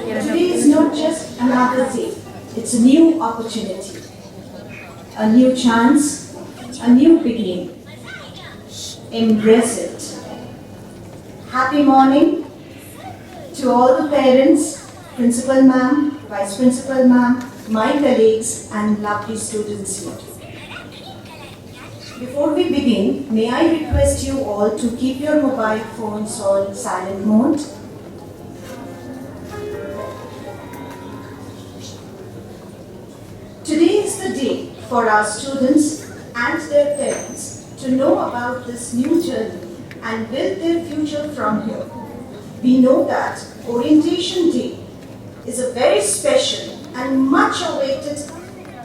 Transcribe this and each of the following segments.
Today is not just another day, it's a new opportunity, a new chance, a new beginning. Embrace it. Happy morning to all the parents, Principal Ma'am, Vice Principal Ma'am, my colleagues and lovely students here. Before we begin, may I request you all to keep your mobile phones on silent mode. Today is the day for our students and their parents to know about this new journey and build their future from here. We know that Orientation Day is a very special and much awaited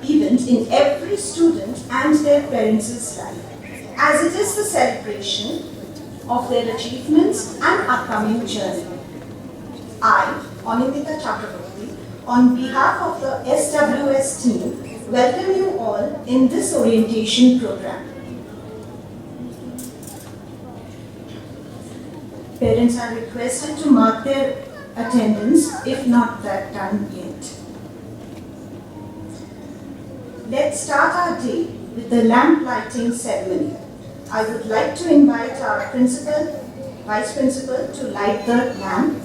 event in every student and their parents' life, as it is the celebration of their achievements and upcoming journey. I, Untitled Chapter, on behalf of the SWS team, welcome you all in this orientation program. Parents are requested to mark their attendance if not that done yet. Let's start our day with the lamp lighting ceremony. I would like to invite our principal, vice principal to light the lamp.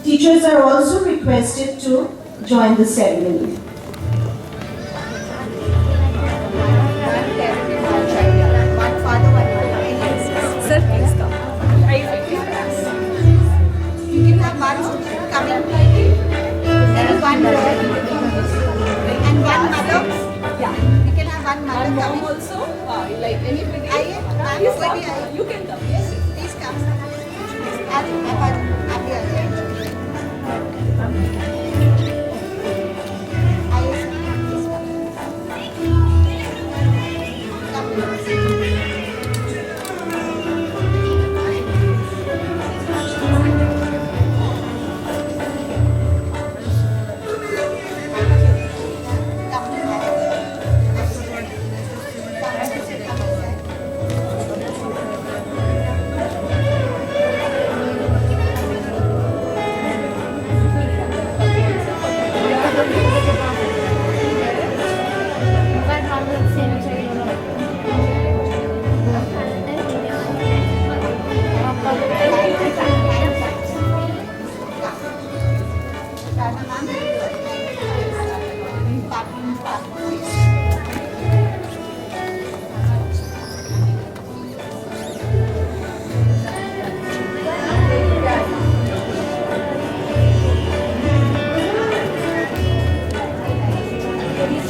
Teachers are also requested to join the ceremony. Sir, please come. You can have one coming. There is one girl and one mother. Yeah. You can have one mother And mom coming. also, like anybody. I'm Please ready. come. You can come. Yes. Please come. Happy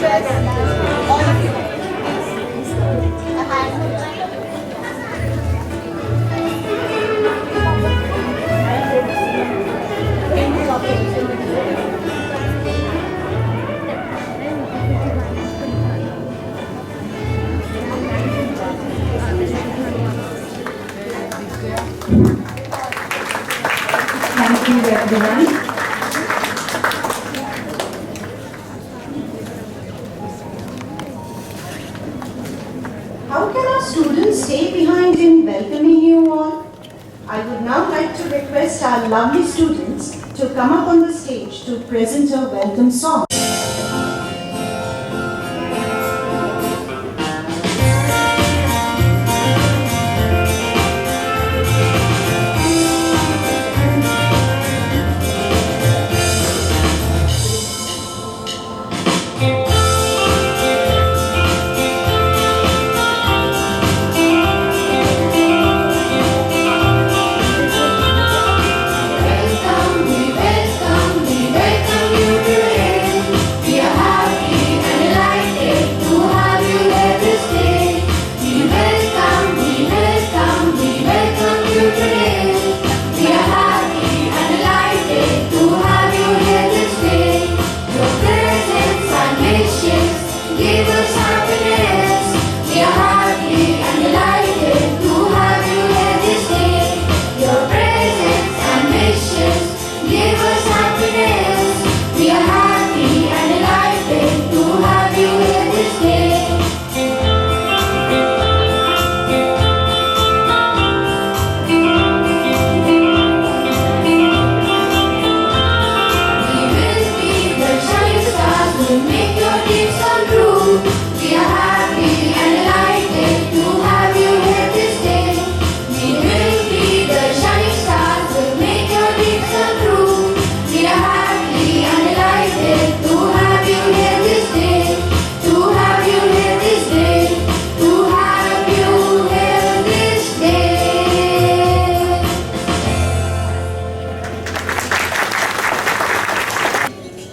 all of you. A hand. Thank you, everyone. How can our students stay behind in welcoming you all? I would now like to request our lovely students to come up on the stage to present a welcome song. We welcome you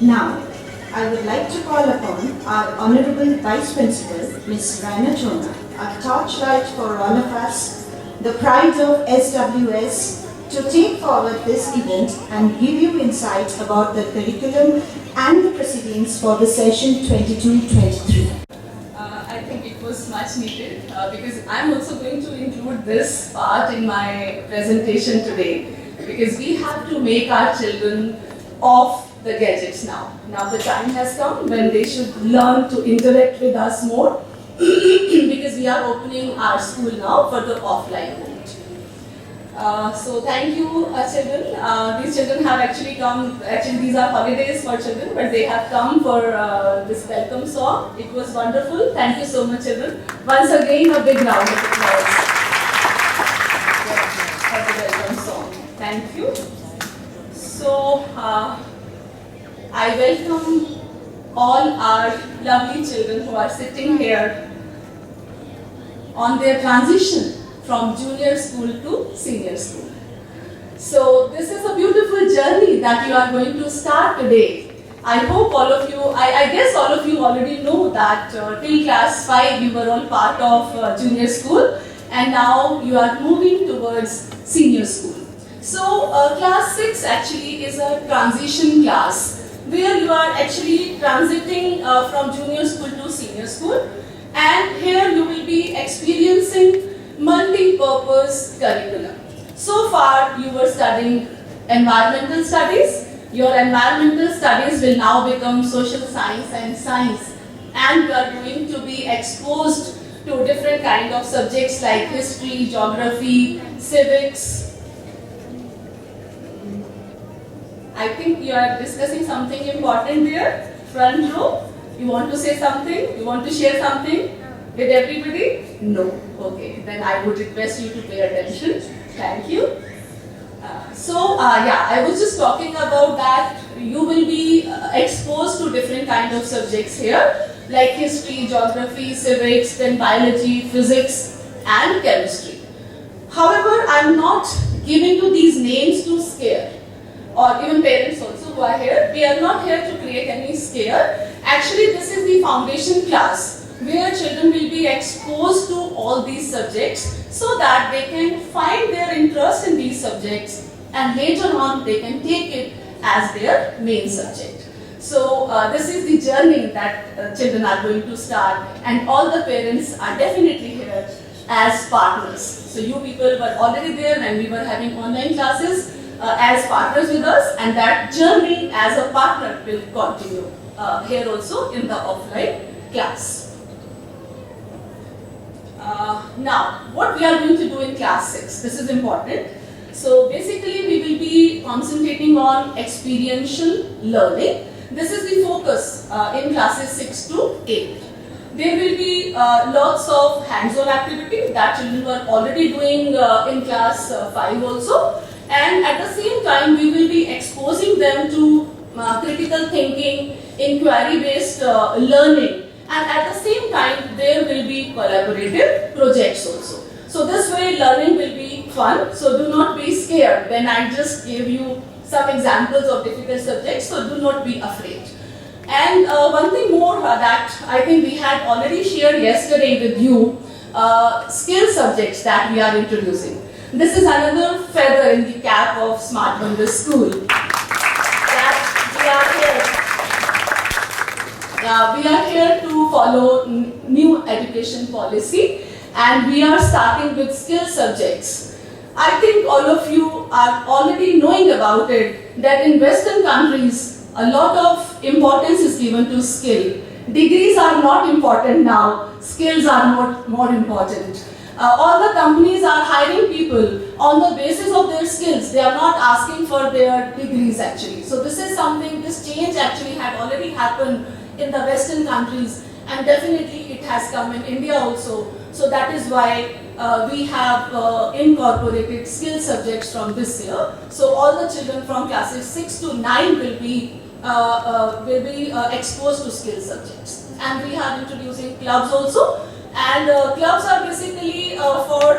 Now, I would like to call upon our Honorable Vice Principal, Ms. Raina Chona, a torchlight for all of us, the pride of SWS, to take forward this event and give you insights about the curriculum and the proceedings for the session 22-23. I think it was much needed because I'm also going to include this part in my presentation today because we have to make our children off the gadgets now. Now the time has come when they should learn to interact with us more because we are opening our school now for the offline mode. So thank you children. These children have actually come, these are holidays for children, but they have come for this welcome song. It was wonderful. Thank you so much children. Once again a big round of applause for the welcome song. Thank you. So I welcome all our lovely children who are sitting here on their transition from junior school to senior school. So this is a beautiful journey that you are going to start today. I hope all of you, I guess all of you already know that till class 5 you were all part of junior school and now you are moving towards senior school. So class 6 actually is a transition class where you are actually transiting from junior school to senior school, and here you will be experiencing multi-purpose curriculum. So far you were studying environmental studies. Your environmental studies will now become social science and science, and you are going to be exposed to different kind of subjects like history, geography, civics. I think you are discussing something important there. Front row, you want to say something? You want to share something with everybody? No. Okay, then I would request you to pay attention. Thank you. Yeah, I was just talking about that you will be exposed to different kind of subjects here like history, geography, civics, then biology, physics and chemistry. However, I am not giving you these names to scare, or even parents also who are here. We are not here to create any scare. Actually, this is the foundation class where children will be exposed to all these subjects so that they can find their interest in these subjects and later on they can take it as their main subject. So this is the journey that children are going to start, and all the parents are definitely here as partners. So you people were already there when we were having online classes as partners with us, and that journey as a partner will continue here also in the offline class. Now, what we are going to do in class 6, this is important. So basically we will be concentrating on experiential learning. This is the focus in classes 6 to 8. There will be lots of hands-on activity that children were already doing in class 5 also. And at the same time, we will be exposing them to critical thinking, inquiry-based learning, and at the same time, there will be collaborative projects also. So this way, learning will be fun. So do not be scared when I just gave you some examples of difficult subjects. So do not be afraid. And one thing more that I think we had already shared yesterday with you, skill subjects that we are introducing. This is another feather in the cap of Smart Wonder School. We are here to follow new education policy, and we are starting with skill subjects. I think all of you are already knowing about it, that in Western countries, a lot of importance is given to skill. Degrees are not important now, skills are more important. All the companies are hiring people on the basis of their skills. They are not asking for their degrees actually. So this is something, this change actually had already happened in the Western countries, and definitely it has come in India also. So that is why we have incorporated skill subjects from this year. So all the children from classes 6 to 9 will be exposed to skill subjects. And we are introducing clubs also. And clubs are basically for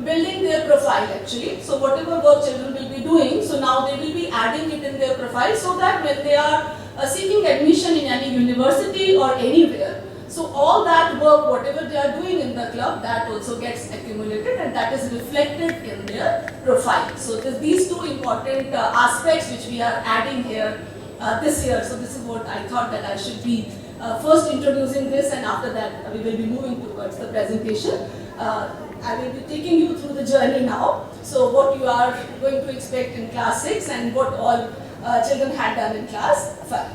building their profile actually. So whatever work children will be doing, so now they will be adding it in their profile so that when they are seeking admission in any university or anywhere. So all that work, whatever they are doing in the club, that also gets accumulated and that is reflected in their profile. So these two important aspects which we are adding here this year. So this is what I thought that I should be first introducing this, and after that we will be moving towards the presentation. I will be taking you through the journey now. So what you are going to expect in class 6 and what all children had done in class 5.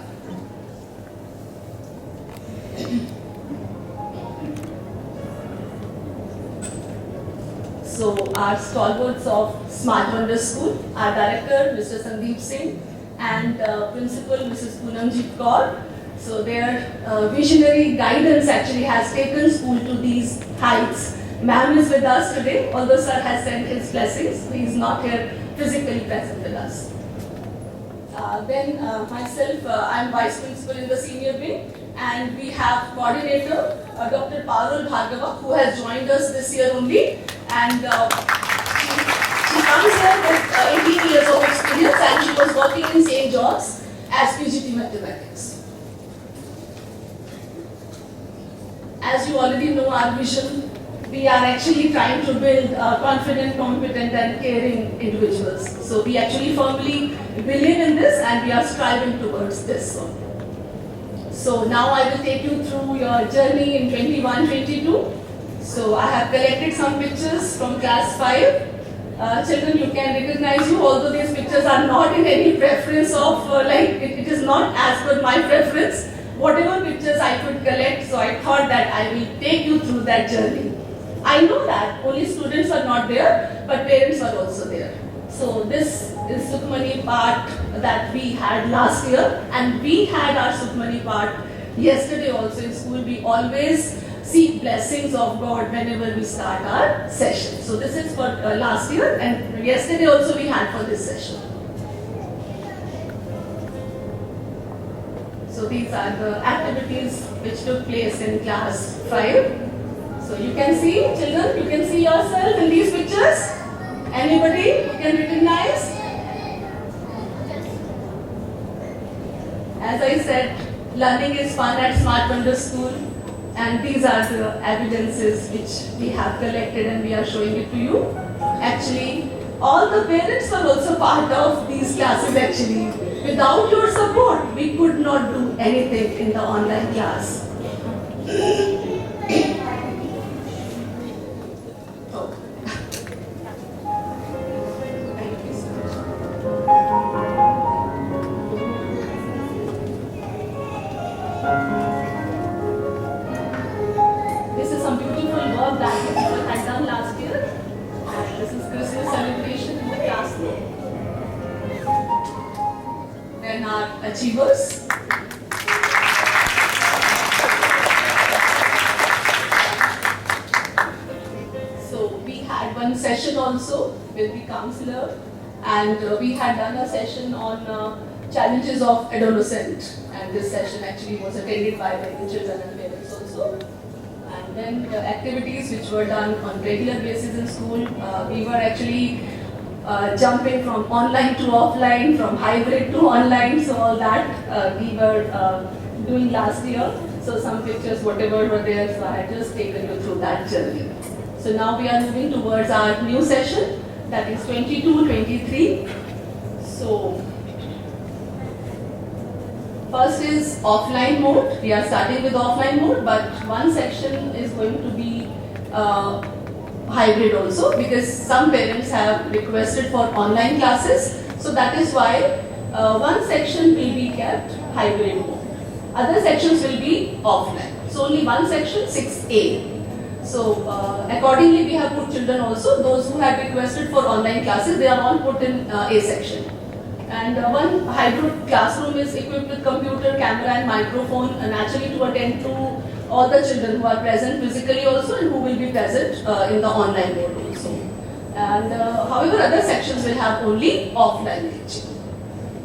So our stalwarts of Smart Wonder School, our director Mr. Sandeep Singh and principal Mrs. Poonamjit Kaur. So their visionary guidance actually has taken school to these heights. Ma'am is with us today, although sir has sent his blessings. He is not here physically present with us. Then myself, I am vice principal in the senior wing, and we have coordinator Dr. Parul Bhargava, who has joined us this year only, and she comes here with 18 years of experience, and she was working in St. John's as PGT Mathematics. As you already know our vision, we are actually trying to build confident, competent and caring individuals. So we actually firmly believe in this and we are striving towards this. So now I will take you through your journey in 21-22. So I have collected some pictures from class 5. Children, you can recognize you, although these pictures are not in any preference of, it is not as per my preference. Whatever pictures I could collect, so I thought that I will take you through that journey. I know that only students are not there, but parents are also there. So this is Sukhmani part that we had last year, and we had our Sukhmani part yesterday also in school. We always seek blessings of God whenever we start our session. So this is for last year, and yesterday also we had for this session. So these are the activities which took place in class 5. So you can see, children, you can see yourself in these pictures. Anybody you can recognize? As I said, learning is fun at Smart Wonder School, and these are the evidences which we have collected and we are showing it to you. Actually, all the parents were also part of these classes actually. Without your support, we could not do anything in the online class. This is some beautiful work that we had done last year. And this is Christmas celebration in the classroom. Then our achievers. So we had one session also with the counselor, and we had done a session on challenges of adolescent, and this session actually was attended by many children and parents also. And then the activities which were done on regular basis in school, we were actually jumping from online to offline, from hybrid to online, so all that we were doing last year. So some pictures, whatever were there, so I had just taken you through that journey. So now we are moving towards our new session, that is 22-23. So first is offline mode. We are starting with offline mode, but one section is going to be hybrid also, because some parents have requested for online classes. So that is why one section will be kept hybrid mode. Other sections will be offline. So only one section, 6A. So accordingly we have put children also. Those who had requested for online classes, they are all put in A section. And one hybrid classroom is equipped with computer, camera and microphone, naturally to attend to all the children who are present physically also and who will be present in the online mode also. And however, other sections will have only offline teaching.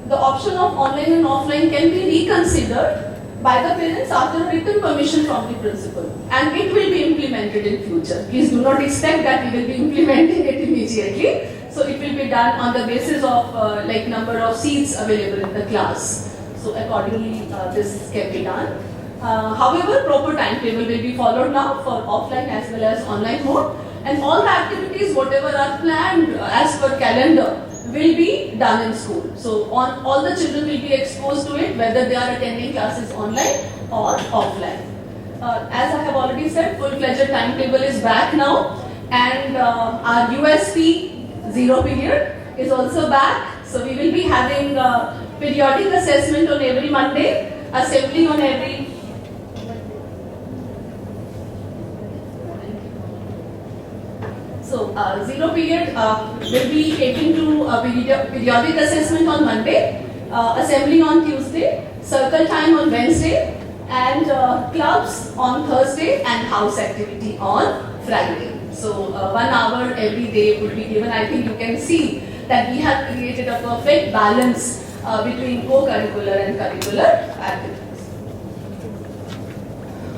The option of online and offline can be reconsidered by the parents after written permission from the principal, and it will be implemented in future. Please do not expect that we will be implementing it immediately. So it will be done on the basis of like number of seats available in the class. So accordingly, this can be done. However, proper timetable will be followed now for offline as well as online mode, and all the activities, whatever are planned as per calendar, will be done in school. So all the children will be exposed to it, whether they are attending classes online or offline. As I have already said, full-fledged timetable is back now, and our USP 0 period is also back. So we will be having periodic assessment on every Monday, assembly on every So, 0 period will be taken to periodic assessment on Monday, assembly on Tuesday, circle time on Wednesday, and clubs on Thursday, and house activity on Friday. So, 1 hour every day would be given. I think you can see that we have created a perfect balance between co-curricular and curricular activities.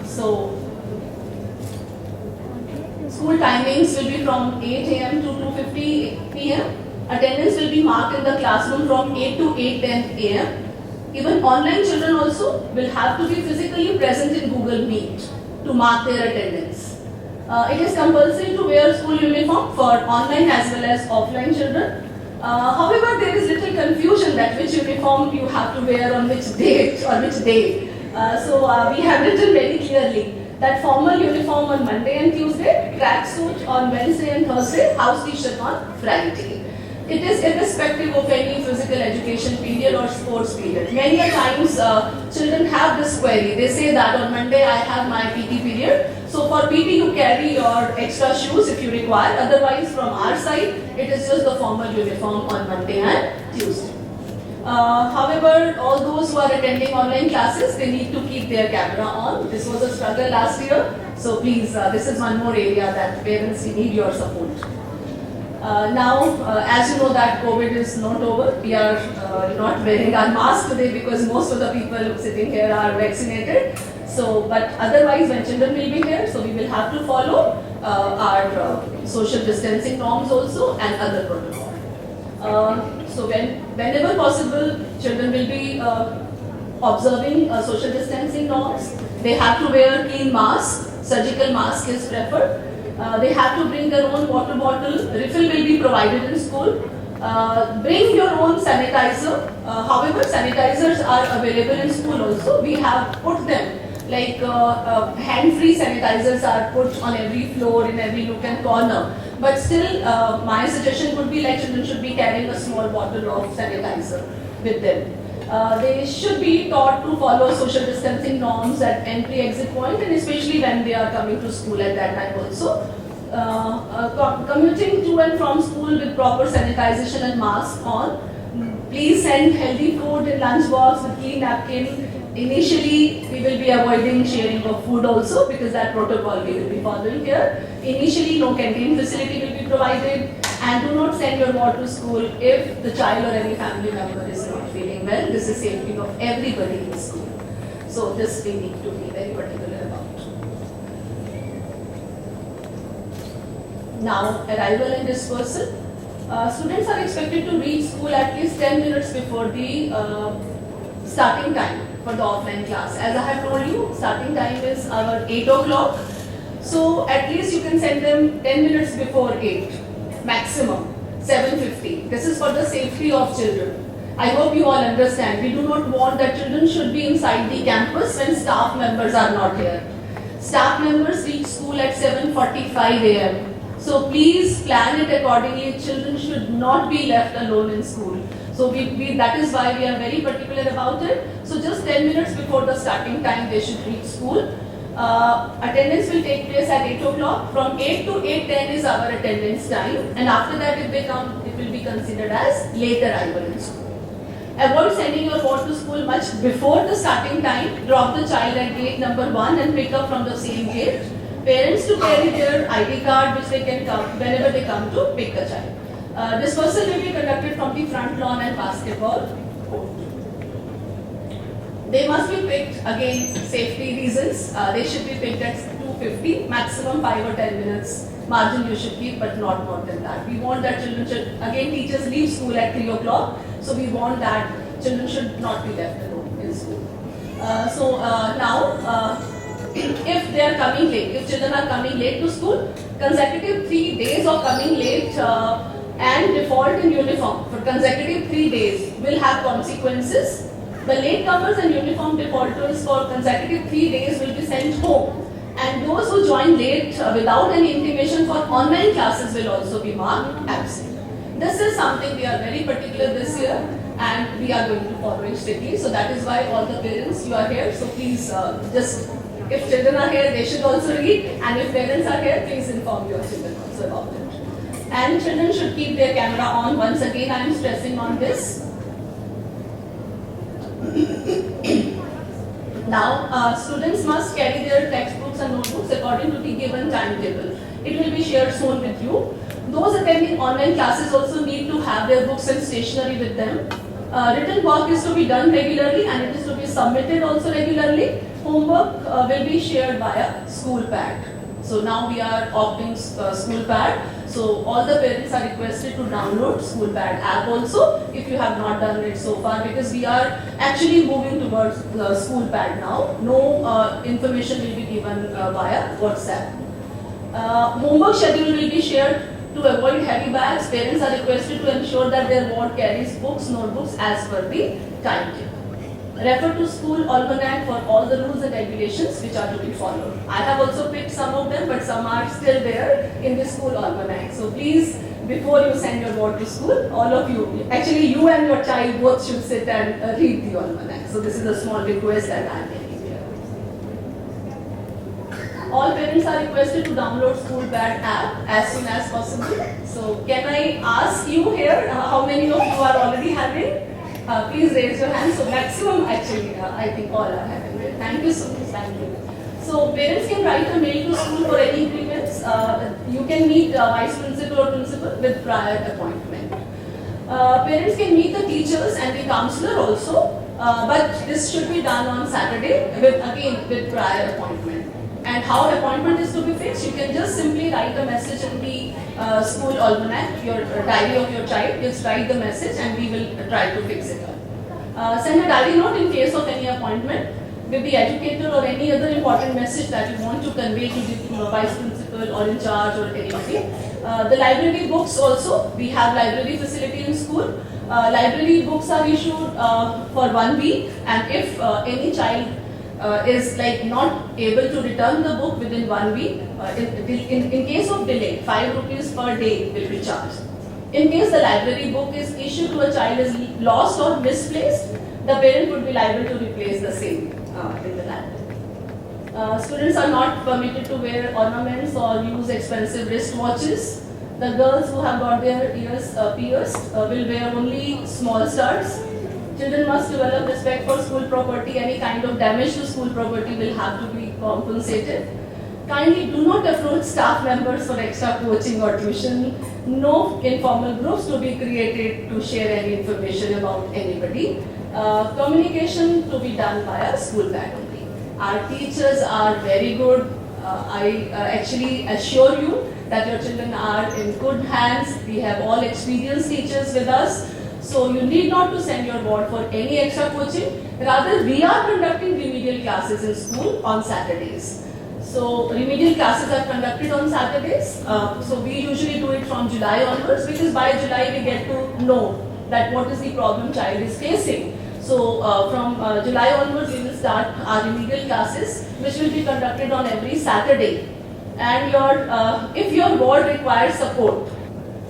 So, school timings will be from 8 a.m. to 2:50 p.m. Attendance will be marked in the classroom from 8 to 8:10 a.m. Even online children also will have to be physically present in Google Meet to mark their attendance. It is compulsory to wear school uniform for online as well as offline children. However, there is little confusion that which uniform you have to wear on which date or which day. So we have written very clearly that formal uniform on Monday and Tuesday, tracksuit on Wednesday and Thursday, house t-shirt on Friday. It is irrespective of any physical education period or sports period. Many a times children have this query. They say that on Monday I have my PT period. So for PT you carry your extra shoes if you require. Otherwise from our side it is just the formal uniform on Monday and Tuesday. However, all those who are attending online classes, they need to keep their camera on. This was a struggle last year. So please, this is one more area that parents, we need your support. Now, as you know that COVID is not over, we are not wearing our mask today because most of the people sitting here are vaccinated. So, but otherwise when children will be here, so we will have to follow our social distancing norms also and other protocols. So whenever possible, children will be observing social distancing norms. They have to wear clean mask, surgical mask is preferred. They have to bring their own water bottle, refill will be provided in school. Bring your own sanitizer. However, sanitizers are available in school also. We have put them, like hand-free sanitizers are put on every floor, in every nook and corner. But still, my suggestion would be like children should be carrying a small bottle of sanitizer with them. They should be taught to follow social distancing norms at entry-exit point, and especially when they are coming to school at that time also. Commuting to and from school with proper sanitization and mask on. Please send healthy food in lunch box with clean napkin. Initially, we will be avoiding sharing of food also because that protocol we will be following here. Initially, no canteen facility will be provided, and do not send your ward to school if the child or any family member is not feeling well. This is safety of everybody in school. So this we need to be very particular about. Now, arrival and dispersal. Students are expected to reach school at least 10 minutes before the starting time for the offline class. As I have told you, starting time is our 8 o'clock. So at least you can send them 10 minutes before 8, maximum 7:50. This is for the safety of children. I hope you all understand. We do not want that children should be inside the campus when staff members are not here. Staff members reach school at 7:45 a.m. So please plan it accordingly. Children should not be left alone in school. So that is why we are very particular about it. So just 10 minutes before the starting time, they should reach school. Attendance will take place at 8 o'clock. From 8 to 8:10 is our attendance time. And after that, if they come, it will be considered as late arrival in school. Avoid sending your ward to school much before the starting time. Drop the child at gate number 1 and pick up from the same gate. Parents to carry their ID card which they can come whenever they come to pick the child. Dispersal will be conducted from the front lawn and basketball court. They must be picked, again, safety reasons. They should be picked at 2:50, maximum 5 or 10 minutes. Margin you should keep, but not more than that. We want that children should, again, teachers leave school at 3 o'clock. So we want that children should not be left alone the school. Now, if they are coming late, if children are coming late to school, consecutive 3 days of coming late and default in uniform for consecutive 3 days will have consequences. The latecomers and uniform defaulters for consecutive 3 days will be sent home. And those who join late without any intimation for online classes will also be marked absent. This is something we are very particular this year and we are going to follow it strictly. So that is why all the parents, you are here. So please if children are here, they should also read. And if parents are here, please inform your children also about it. And children should keep their camera on. Once again, I am stressing on this. Now, students must carry their textbooks and notebooks according to the given timetable. It will be shared soon with you. Those attending online classes also need to have their books and stationery with them. Written work is to be done regularly and it is to be submitted also regularly. Homework will be shared via school pad. So now we are opting school pad. So all the parents are requested to download school pad app also if you have not done it so far, because we are actually moving towards school pad now. No information will be given via WhatsApp. Homework schedule will be shared. To avoid heavy bags, parents are requested to ensure that their ward carries books, notebooks as per the timetable. Refer to school almanac for all the rules and regulations which are to be followed. I have also picked some of them, but some are still there in the school almanac. So please, before you send your ward to school, all of you, actually you and your child both should sit and read the almanac. So this is a small request that I am making here. All parents are requested to download school pad app as soon as possible. So can I ask you here, how many of you are already having? Please raise your hand. So maximum actually, I think all are having it. Thank you so much. Thank you. So parents can write a mail to school for any grievance. You can meet vice principal or principal with prior appointment. Parents can meet the teachers and the counselor also, but this should be done on Saturday with prior appointment. And how appointment is to be fixed, you can just simply write a message in the school almanac, your diary of your child. Just write the message and we will try to fix it up. Send a diary note in case of any appointment with the educator or any other important message that you want to convey to the vice principal or in charge or anybody. The library books also, we have library facility in school. Library books are issued for 1 week, and if any child is not able to return the book within 1 week, in case of delay, 5 rupees per day will be charged. In case the library book is issued to a child is lost or misplaced, the parent would be liable to replace the same in the library. Students are not permitted to wear ornaments or use expensive wristwatches. The girls who have got their ears pierced will wear only small studs. Children must develop respect for school property. Any kind of damage to school property will have to be compensated. Kindly do not approach staff members for extra coaching or tuition. No informal groups to be created to share any information about anybody. Communication to be done via school pad only. Our teachers are very good. I actually assure you that your children are in good hands. We have all experienced teachers with us. So you need not to send your ward for any extra coaching. Rather, we are conducting remedial classes in school on Saturdays. So remedial classes are conducted on Saturdays. So we usually do it from July onwards, because by July we get to know that what is the problem child is facing. So from July onwards we will start our remedial classes, which will be conducted on every Saturday. And if your ward requires support,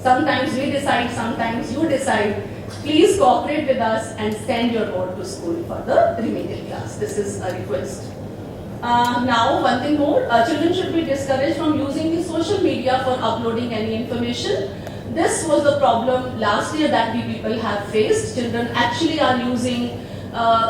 sometimes we decide, sometimes you decide, please cooperate with us and send your ward to school for the remedial class. This is a request. Now, one thing more, children should be discouraged from using the social media for uploading any information. This was the problem last year that we people have faced. Children actually are using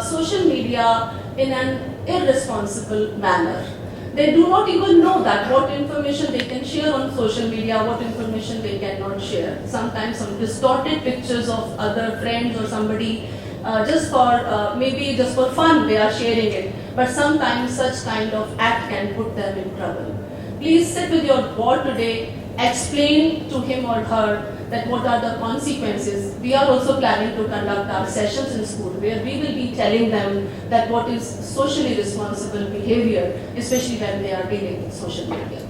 social media in an irresponsible manner. They do not even know that what information they can share on social media, what information they cannot share. Sometimes some distorted pictures of other friends or somebody, maybe just for fun they are sharing it. But sometimes such kind of act can put them in trouble. Please sit with your ward today, explain to him or her that what are the consequences. We are also planning to conduct our sessions in school where we will be telling them that what is socially responsible behavior, especially when they are dealing with social media.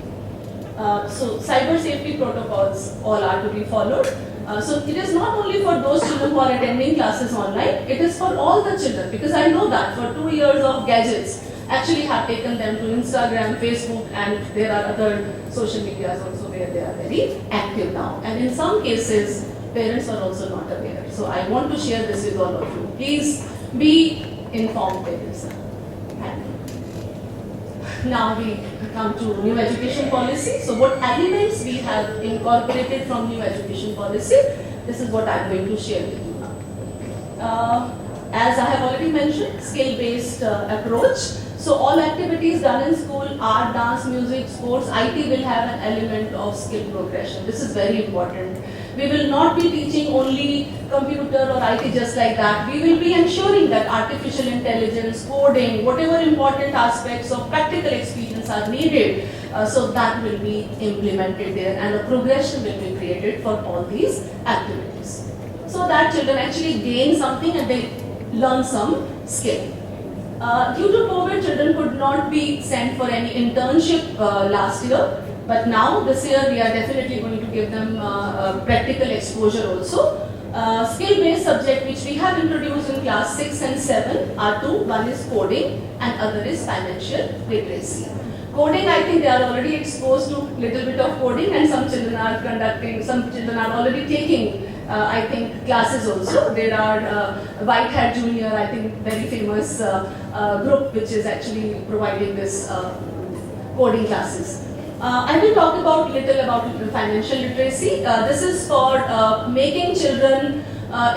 So cyber safety protocols all are to be followed. So it is not only for those children who are attending classes online, it is for all the children, because I know that for 2 years of gadgets actually have taken them to Instagram, Facebook, and there are other social medias also where they are very active now. And in some cases, parents are also not aware. So I want to share this with all of you. Please be informed parents. Now we come to new education policy. So what elements we have incorporated from new education policy, this is what I am going to share with you now. As I have already mentioned, skill-based approach. So all activities done in school, art, dance, music, sports, IT will have an element of skill progression. This is very important. We will not be teaching only computer or IT just like that. We will be ensuring that artificial intelligence, coding, whatever important aspects of practical experience are needed, so that will be implemented there and a progression will be created for all these activities. So that children actually gain something and they learn some skill. Due to COVID, children could not be sent for any internship last year. But now, this year, we are definitely going to give them practical exposure also. Skill-based subject which we have introduced in class 6 and 7 are two. One is coding and other is financial literacy. Coding, I think they are already exposed to little bit of coding and some children are already taking I think classes also. There are White Hat Junior, I think very famous group which is actually providing this coding classes. I will talk little about financial literacy. This is for making children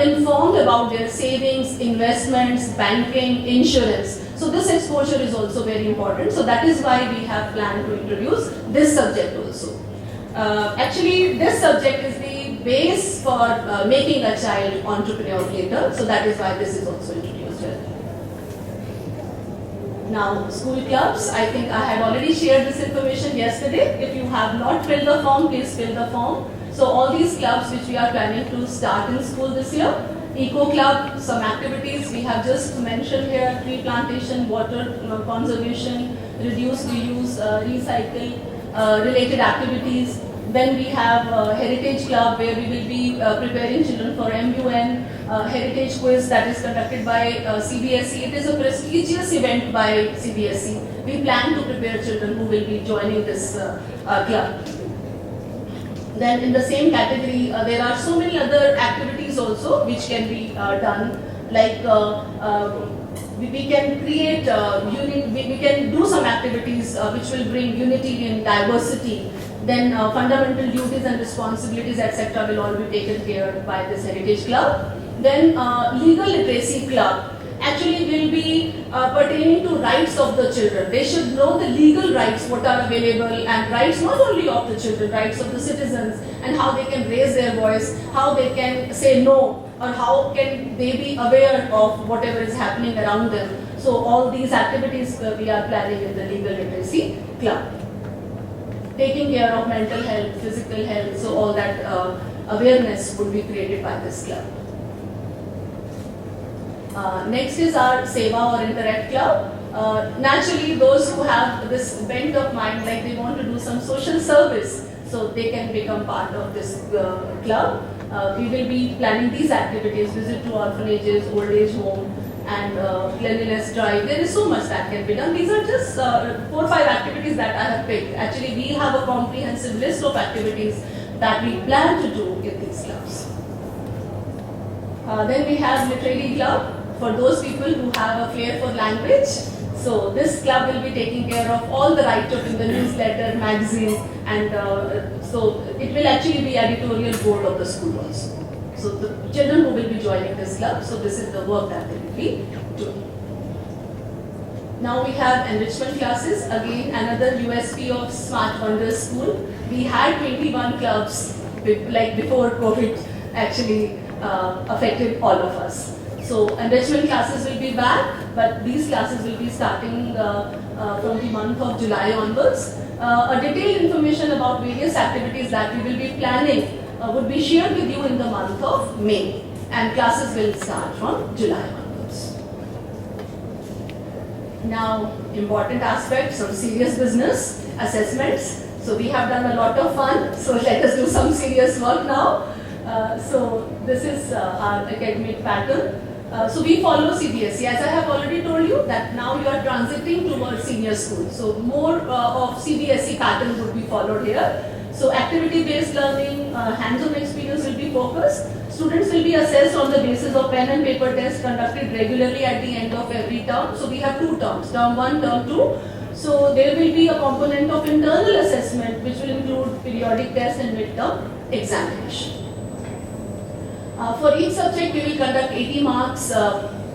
informed about their savings, investments, banking, insurance. So this exposure is also very important. So that is why we have planned to introduce this subject also. Actually, this subject is the base for making a child entrepreneur later. So that is why this is also introduced here. Now, school clubs, I think I had already shared this information yesterday. If you have not filled the form, please fill the form. So all these clubs which we are planning to start in school this year, Eco Club, some activities we have just mentioned here, tree plantation, water conservation, reduce, reuse, recycle, related activities. Then we have Heritage Club where we will be preparing children for MUN, Heritage Quiz that is conducted by CBSE. It is a prestigious event by CBSE. We plan to prepare children who will be joining this club. Then in the same category, there are so many other activities also which can be done, like we can create, we can do some activities which will bring unity in diversity. Then fundamental duties and responsibilities, etc. will all be taken care by this Heritage Club. Then legal literacy club actually will be pertaining to rights of the children. They should know the legal rights, what are available, and rights not only of the children, rights of the citizens, and how they can raise their voice, how they can say no, or how can they be aware of whatever is happening around them. So all these activities we are planning in the legal literacy club. Taking care of mental health, physical health, so all that awareness would be created by this club. Next is our Seva or Interact Club. Naturally, those who have this bent of mind, like they want to do some social service, so they can become part of this club. We will be planning these activities, visit to orphanages, old age home, and cleanliness drive. There is so much that can be done. These are just 4 or 5 activities that I have picked. Actually, we have a comprehensive list of activities that we plan to do in these clubs. Then we have Literary Club for those people who have a flair for language. So this club will be taking care of all the write-up in the newsletter, magazine, and so it will actually be editorial board of the school also. So the children who will be joining this club, so this is the work that they will be doing. Now we have enrichment classes, again another USP of Smart Wonders School. We had 21 clubs like before COVID actually affected all of us. So enrichment classes will be back, but these classes will be starting from the month of July onwards. A detailed information about various activities that we will be planning would be shared with you in the month of May, and classes will start from July onwards. Now, important aspects of serious business, assessments. So we have done a lot of fun, so let us do some serious work now. So this is our academic pattern. So we follow CBSE. As I have already told you that now you are transiting towards senior school. So more of CBSE pattern would be followed here. So activity-based learning, hands-on experience will be focused. Students will be assessed on the basis of pen and paper tests conducted regularly at the end of every term. So we have 2 terms, term 1, term 2. So there will be a component of internal assessment which will include periodic tests and midterm examination. For each subject we will conduct 80 marks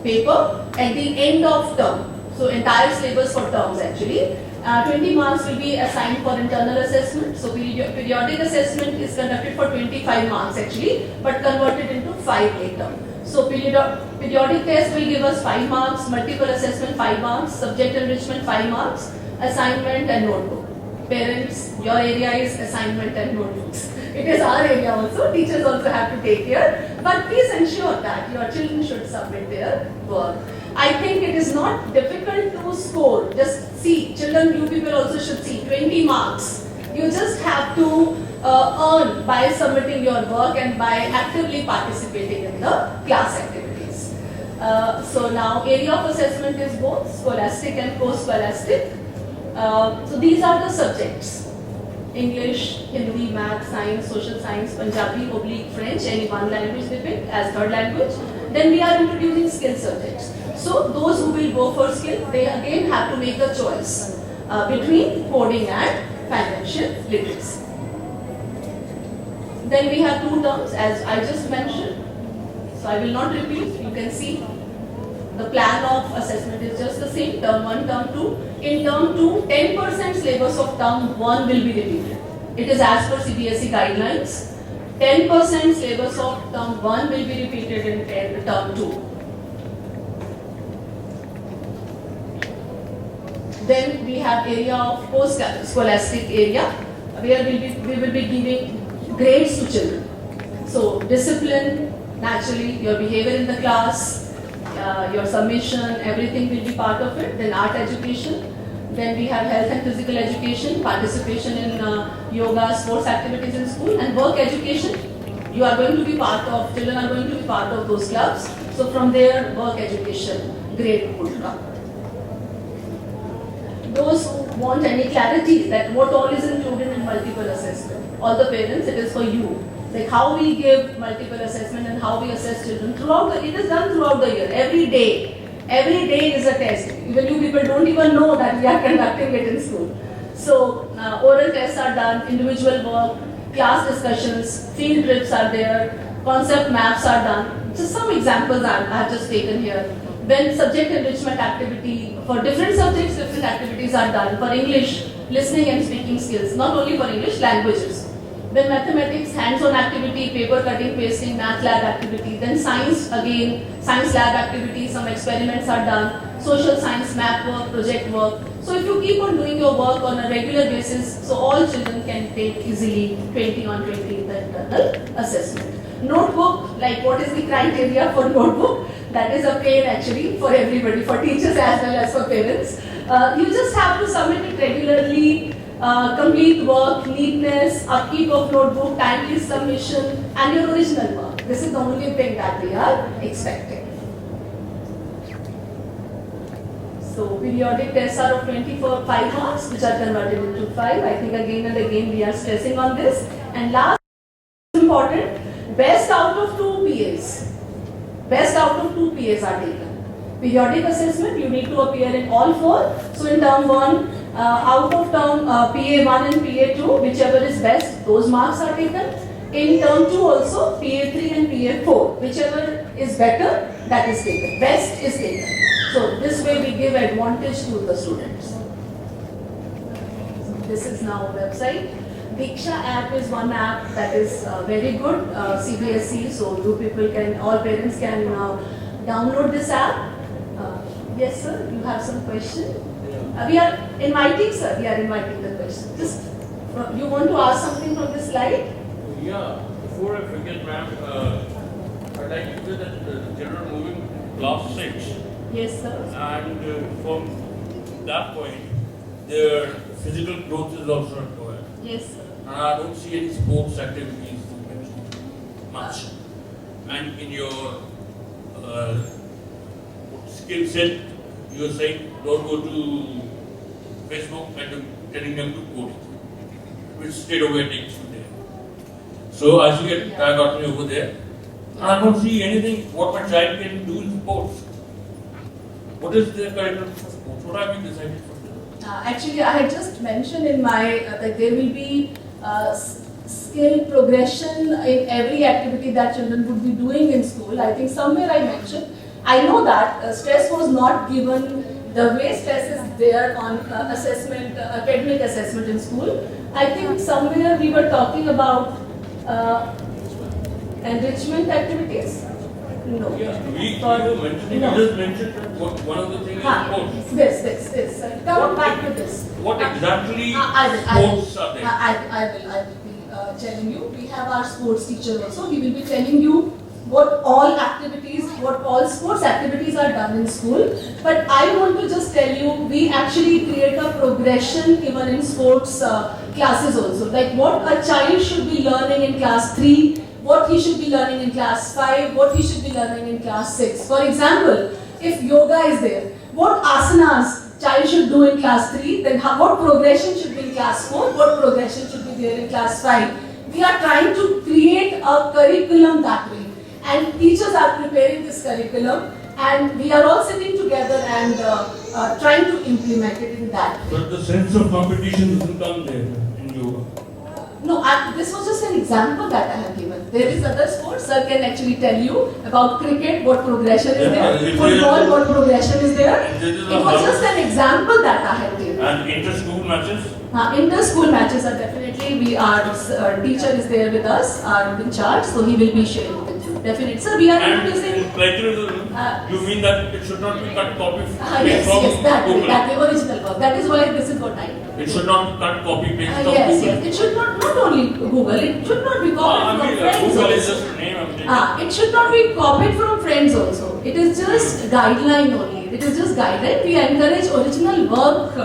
paper at the end of term. So entire syllabus for terms actually. 20 marks will be assigned for internal assessment. So periodic assessment is conducted for 25 marks actually, but converted into 5 later. So periodic test will give us 5 marks, multiple assessment 5 marks, subject enrichment 5 marks, assignment and notebook. Parents, your area is assignment and notebooks. It is our area also, teachers also have to take care, but please ensure that your children should submit their work. I think it is not difficult to score. Just see, children, you people also should see 20 marks. You just have to earn by submitting your work and by actively participating in the class activities. So now area of assessment is both scholastic and post-scholastic. So these are the subjects: English, Hindi, Math, Science, Social Science, Punjabi, French, any one language they pick as third language. Then we are introducing skill subjects. So those who will go for skill, they again have to make a choice between coding and financial literacy. Then we have 2 terms as I just mentioned. So I will not repeat, you can see the plan of assessment is just the same, term 1, term 2. In term 2, 10% syllabus of term 1 will be repeated. It is as per CBSE guidelines. 10% syllabus of term 1 will be repeated in term 2. Then we have area of post-scholastic area where we will be giving grades to children. So discipline, naturally your behavior in the class, your submission, everything will be part of it. Then art education. Then we have health and physical education, participation in yoga, sports activities in school, and work education. You are going to be part of, children are going to be part of those clubs. So from there, work education grade would come. Those who want any clarity that what all is included in multiple assessment, all the parents, it is for you. Like how we give multiple assessment and how we assess children throughout it is done throughout the year, every day. Every day is a test. Even you people don't even know that we are conducting it in school. So oral tests are done, individual work, class discussions, field trips are there, concept maps are done. Just some examples I have just taken here. When subject enrichment activity, for different subjects, different activities are done. For English, listening and speaking skills, not only for English, languages. Then mathematics, hands-on activity, paper cutting, pasting, math lab activity. Then science, again, science lab activity, some experiments are done. Social science, map work, project work. So if you keep on doing your work on a regular basis, so all children can take easily 20 on 20 in the internal assessment. Notebook, like what is the criteria for notebook? That is a pain actually for everybody, for teachers as well as for parents. You just have to submit it regularly, complete work, neatness, upkeep of notebook, timely submission, and your original work. This is the only thing that we are expecting. So periodic tests are of 25 marks, which are converted into 5. I think again and again we are stressing on this. And last, important, best out of 2 PAs. Best out of 2 PAs are taken. Periodic assessment, you need to appear in all 4. So in term 1, out of term PA1 and PA2, whichever is best, those marks are taken. In term 2 also, PA3 and PA4, whichever is better, that is taken. Best is taken. So this way we give advantage to the students. This is now a website. Diksha app is one app that is very good, CBSE, so you people can, all parents can download this app. Yes sir, you have some question? We are inviting sir, we are inviting the question. Just, you want to ask something from this slide? Yeah, before I forget, ma'am, I'd like to say that the children are moving to class 6, Yes, sir. and from that point, their physical growth is also required. Yes, sir. And I don't see any sports activities much. And in your skill set, you are saying don't go to Facebook and telling them to code, which straight away takes you there. So I see a dichotomy over there. And I don't see anything what my child can do in sports. What is their curriculum for sports? What have you decided for them? Actually, I had just mentioned in my that there will be skill progression in every activity that children would be doing in school. I think somewhere I mentioned. I know that stress was not given the way stress is there on assessment, academic assessment in school. I think somewhere we were talking about enrichment activities. No. Yeah, we were mentioning, No. you just mentioned that one of the things is sports. This. Come back to this. What exactly I sports are there? will be telling you. We have our sports teacher also. He will be telling you what all activities, what all sports activities are done in school. But I want to just tell you, we actually create a progression even in sports classes also. Like what a child should be learning in class 3, what he should be learning in class 5, what he should be learning in class 6. For example, if yoga is there, what asanas child should do in class 3, then what progression should be in class 4, what progression should be there in class 5. We are trying to create a curriculum that way. And teachers are preparing this curriculum, and we are all sitting together and trying to implement it in that. But the sense of competition doesn't come there in yoga. No, this was just an example that I have given. There is other sports. Sir can actually tell you about cricket, what progression is there. Football, what progression is there. It was just an example that I have given. And inter-school matches? Inter-school matches are definitely, our teacher is there with us, are in charge, so he will be sharing with you. Definitely. Sir, we are And introducing... in plagiarism, you mean that it should not be cut copy yes, from that way, Google? that way, original work. That is why this is what I do. It should not cut copy paste from Yes, Google. yes. It should not only Google, it should not be copied from friends Google is also. just a name. I'm telling It should not be copied from friends also. It is just guideline only. It is just guideline. We encourage original work.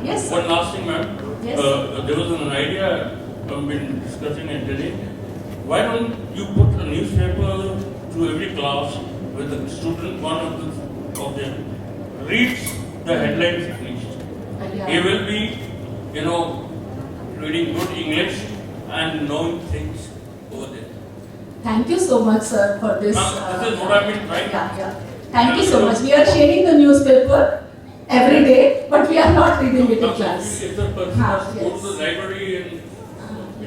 Yes. One last thing, ma'am. Yes. There was an idea I've been discussing and telling. Why don't you put a newspaper to every class with the student, one of them reads the headlines at least. He will be, reading good English and knowing things over there. Thank you so much, sir, for this. This is what I've been trying. Yeah. Thank you so much. We are sharing the newspaper every day, but we are not reading it in class. If the person has to go yes. to the library and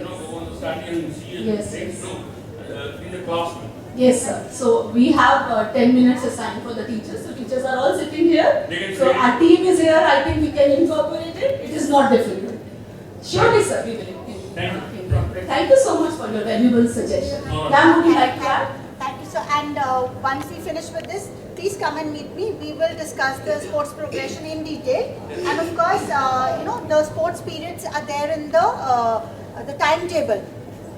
go on the study and see Yes, things, yes. in the classroom. Yes, sir. So we have 10 minutes assigned for the teachers. So teachers are all sitting here. They can So say- our team is here. I think we can incorporate it. It is not difficult. Surely, sir, we will incorporate. Thank you so much for your valuable suggestion. Ma'am, would you like to add? Thank you, sir. And once we finish with this, please come and meet me. We will discuss the sports progression in detail. And of course, the sports periods are there in the timetable.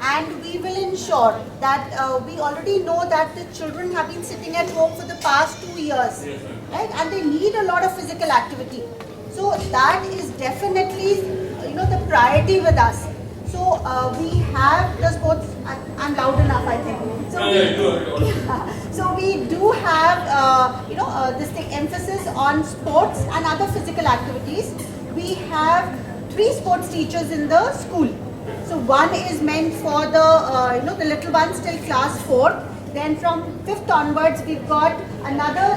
And we will ensure that we already know that the children have been sitting at home for the past 2 years, Yes, sir. right? And they need a lot of physical activity. So that is definitely, the priority with us. So we have the sports. I'm loud enough, I think. So so we do have, this thing emphasis on sports and other physical activities. We have 3 sports teachers in the school. So one is meant for the, the little ones till class 4. Then from 5th onwards, we've got another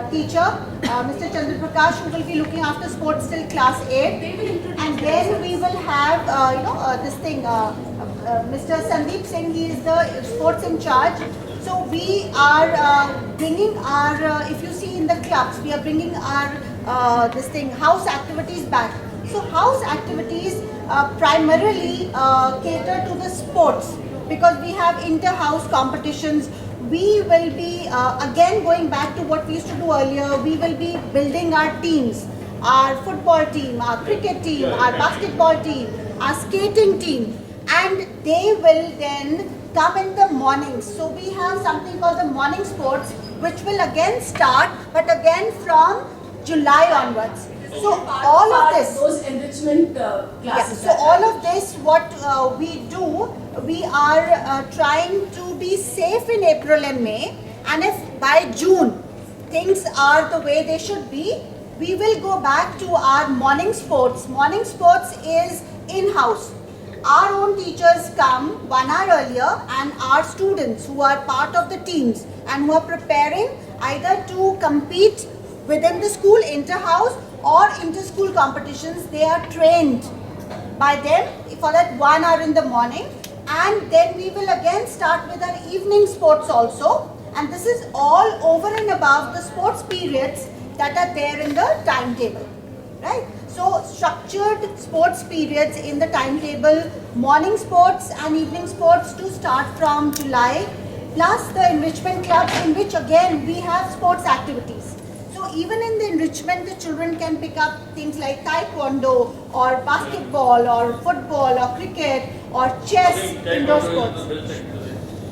teacher, Mr. Chandra Prakash, who will be looking after sports till class 8. And then we will have, this thing, Mr. Sandeep Singh, he is the sports in charge. So we are bringing our, if you see in the clubs, we are bringing our, house activities back. So house activities primarily cater to the sports, because we have inter-house competitions. We will be again going back to what we used to do earlier. We will be building our teams, our football team, our cricket team, our basketball team, our skating team, and they will then come in the mornings. So we have something called the morning sports, which will again start, but again from July onwards. So all of this, those enrichment yeah, classes. so all of this, what we do, we are trying to be safe in April and May, and if by June things are the way they should be, we will go back to our morning sports. Morning sports is in-house. Our own teachers come 1 hour earlier, and our students who are part of the teams and who are preparing either to compete within the school inter-house or inter-school competitions, they are trained by them for that 1 hour in the morning, and then we will again start with our evening sports also, and this is all over and above the sports periods that are there in the timetable, right? So structured sports periods in the timetable, morning sports and evening sports to start from July, plus the enrichment clubs in which again we have sports activities. So even in the enrichment, the children can pick up things like taekwondo or basketball or football or cricket or chess, indoor sports.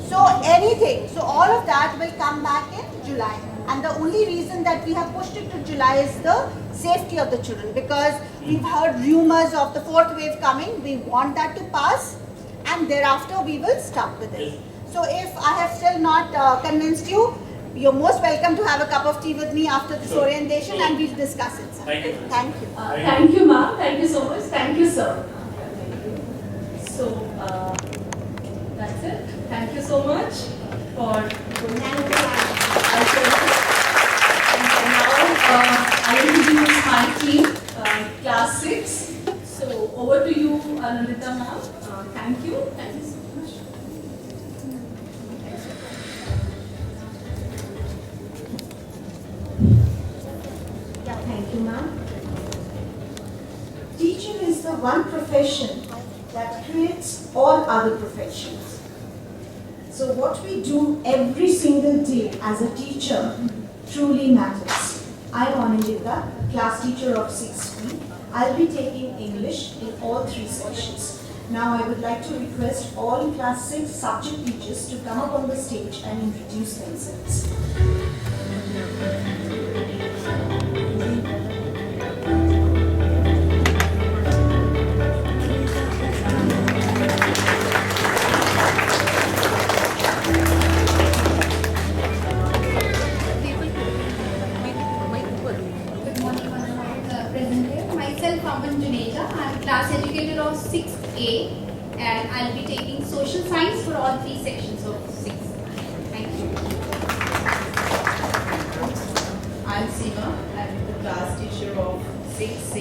So anything, so all of that will come back in July. And the only reason that we have pushed it to July is the safety of the children, because we've heard rumors of the 4th wave coming. We want that to pass, and thereafter we will start with it. So if I have still not convinced you, you're most welcome to have a cup of tea with me after this orientation, and we'll discuss it, sir. Thank you. Thank you. Thank you, ma'am. Thank you so much. Thank you, sir. So, that's it. Thank you so much for I introduce my team, class 6. So, over to you, Anandita ma'am. Thank you. Thank you so much. Yeah, thank you, ma'am. Teaching is the one profession that creates all other professions. So what we do every single day as a teacher truly matters. I'm Anandita, class teacher of 6B. I'll be taking English in all 3 sessions. Now I would like to request all class 6 subject teachers to come up on the stage and introduce themselves. I'm class educator of 6A, and I'll be taking social science for all 3 sections of 6. Thank you. I'm Seema. I'm the class teacher of 6C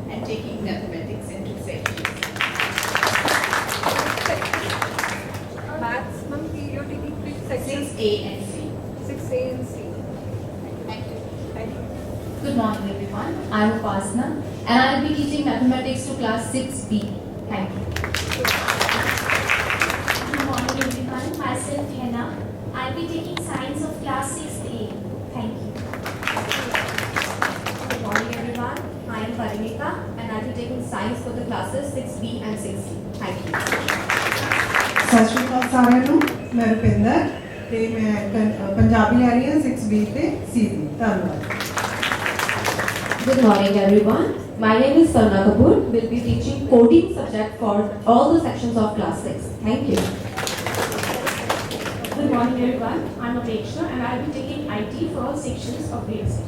and taking mathematics in 2 sections. Maths, ma'am, you're taking which sections? 6A and C. 6A and C. Thank you. Thank you. Good morning everyone, I am Upasana and I will be teaching mathematics to class 6B. Thank you. Good morning everyone, myself Hena. I'll be taking science of class 6A. Thank you. Good morning everyone, I am Parimika and I'll be taking science for the classes 6B and 6C. Thank you. सत श्री अकाल साਰਿਆਂ ਨੂੰ मैं रुपिंदर ਤੇ मैं पंजाबी लै रही हूँ 6B ਤੇ CB ਧੰਨਵਾਦ। Good morning everyone, my name is Sarna Kapoor. Will be teaching coding subject for all the sections of class 6. Thank you. Good morning everyone, I'm Apeksha and I'll be taking IT for all sections of grade 6.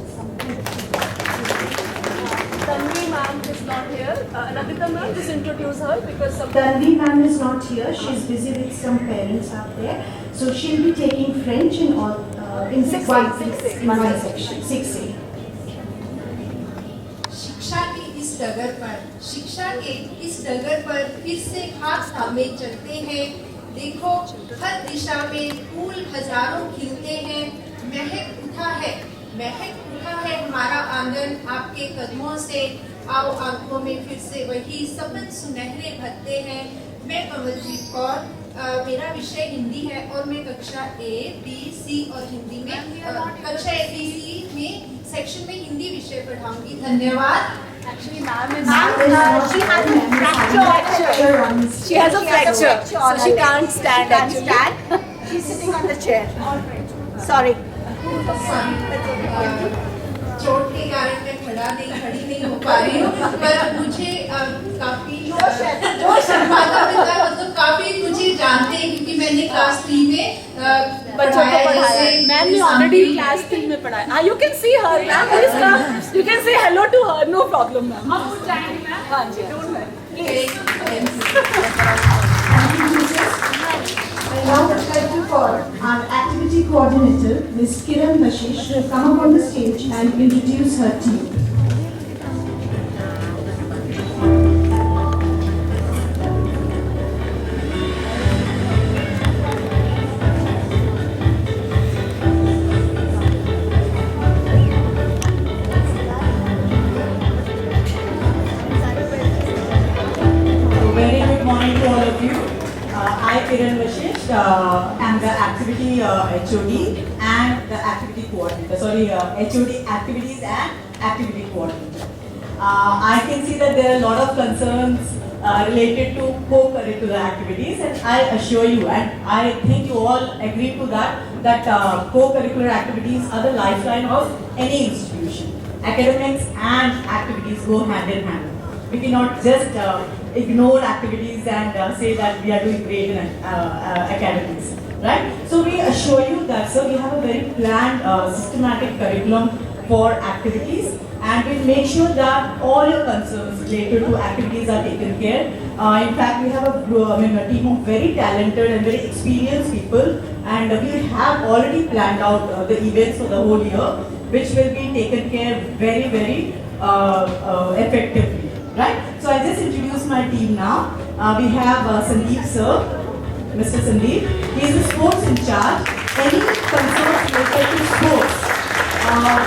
Tanvi ma'am is not here. Anandita ma'am, just introduce her because some. Tanvi ma'am is not here. She's busy with some parents up there. So she'll be taking French in all in one section, 6A. शिक्षा के इस डगर पर फिर से खास थामे चलते हैं। देखो हर दिशा में फूल हजारों खिलते हैं। महक उठा है हमारा आंगन आपके कदमों से। आओ आंखों में फिर से वही सपन सुनहरे भरते हैं। मैं कमलजीत कौर, मेरा विषय हिंदी है और मैं कक्षा A, B, C और हिंदी में कक्षा A, B, C में सेक्शन में हिंदी विषय पढ़ाऊंगी। धन्यवाद। Actually, ma'am is She has a fracture. She has a fracture, so she can't stand Can't actually. stand. She's sitting on the chair. Sorry. चोट के कारण मैं खड़ी नहीं हो पा रही हूँ, पर मुझे काफी माता पिता मतलब काफी मुझे जानते हैं क्योंकि मैंने क्लास 3 में बच्चों को पढ़ाया है। मैम ने ऑलरेडी क्लास 3 में पढ़ाया। हाँ, you can see her, ma'am. Please come. You can say hello to her. No problem, ma'am. हम उठ जाएंगे, ma'am. हाँ जी, don't worry. Please. I now would like to call our activity coordinator, Ms. Kiran Mashish, to come up on the stage and introduce her team. Very good morning to all of you. I, Kiran Vashish, am the activity HOD and the activity coordinator. Sorry, HOD activities and activity coordinator. I can see that there are a lot of concerns related to co-curricular activities, and I assure you, and I think you all agree to that co-curricular activities are the lifeline of any institution. Academics and activities go hand in hand. We cannot just ignore activities and say that we are doing great in academics, right? So we assure you that, sir, we have a very planned, systematic curriculum for activities, and we make sure that all your concerns related to activities are taken care. In fact, we have a team of very talented and very experienced people, and we have already planned out the events for the whole year, which will be taken care very, very effectively. Right? So I just introduce my team now. We have Sandeep sir, Mr. Sandeep. He is the sports in charge. Any concerns related to sports?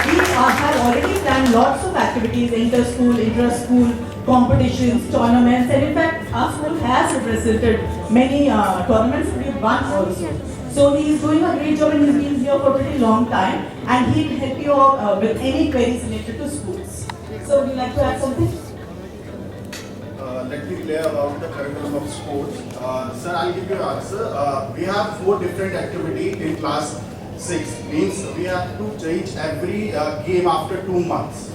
We have already planned lots of activities, inter-school, intra-school, competitions, tournaments, and in fact our school has represented many tournaments we have won also. So he is doing a great job and he has been here for a pretty long time, and he will help you out with any queries related to schools. So would you like to add something? Let me clear about the curriculum of sports. Sir, I'll give you an answer. We have 4 different activities in class 6. Means we have to change every game after 2 months.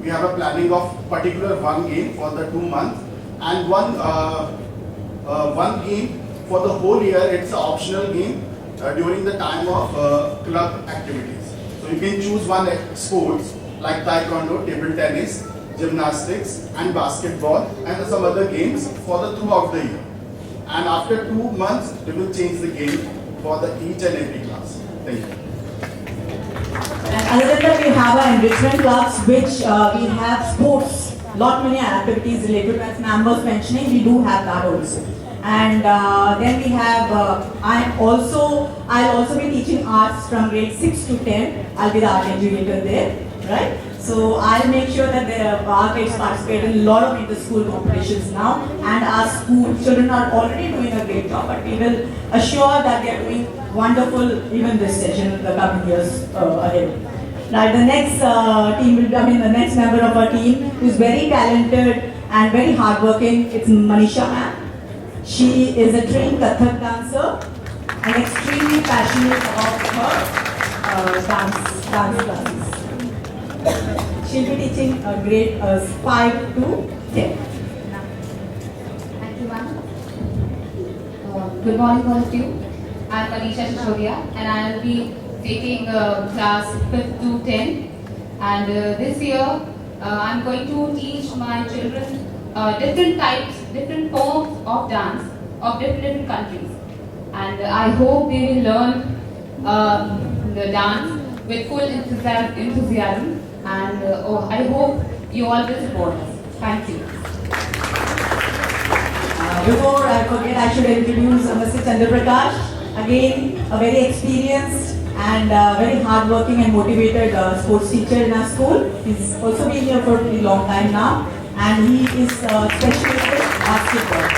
We have a planning of particular one game for the 2 months, and one game for the whole year. It's an optional game during the time of club activities. So you can choose one sports like taekwondo, table tennis, gymnastics and basketball, and some other games for the throughout the year. And after 2 months, we will change the game for the each and every class. Thank you. And other than that, we have our enrichment class, which we have sports, lot many activities related, as ma'am was mentioning, we do have that also. And then we have, I'll also be teaching arts from grade 6 to 10. I'll be the art educator there, right? So I'll make sure that our kids participate in a lot of inter-school competitions now, and our school children are already doing a great job, but we will assure that they are doing wonderful even this session in the coming years ahead. Now the next team will come in, the next member of our team who is very talented and very hardworking. It's Manisha ma'am. She is a trained Kathak dancer and extremely passionate about her dance classes. She'll be teaching grade 5 to 10. Thank you, ma'am. Good morning, all of you. I'm Alisha Shishodia, and I'll be taking class 5th to 10. And this year, I'm going to teach my children different types, different forms of dance of different countries. And I hope they will learn the dance with full enthusiasm. And I hope you all will support us. Thank you. Before I forget, I should introduce Mr. Chandra Prakash. Again, a very experienced and very hardworking and motivated sports teacher in our school. He's also been here for a pretty long time now, and he is specialist in basketball.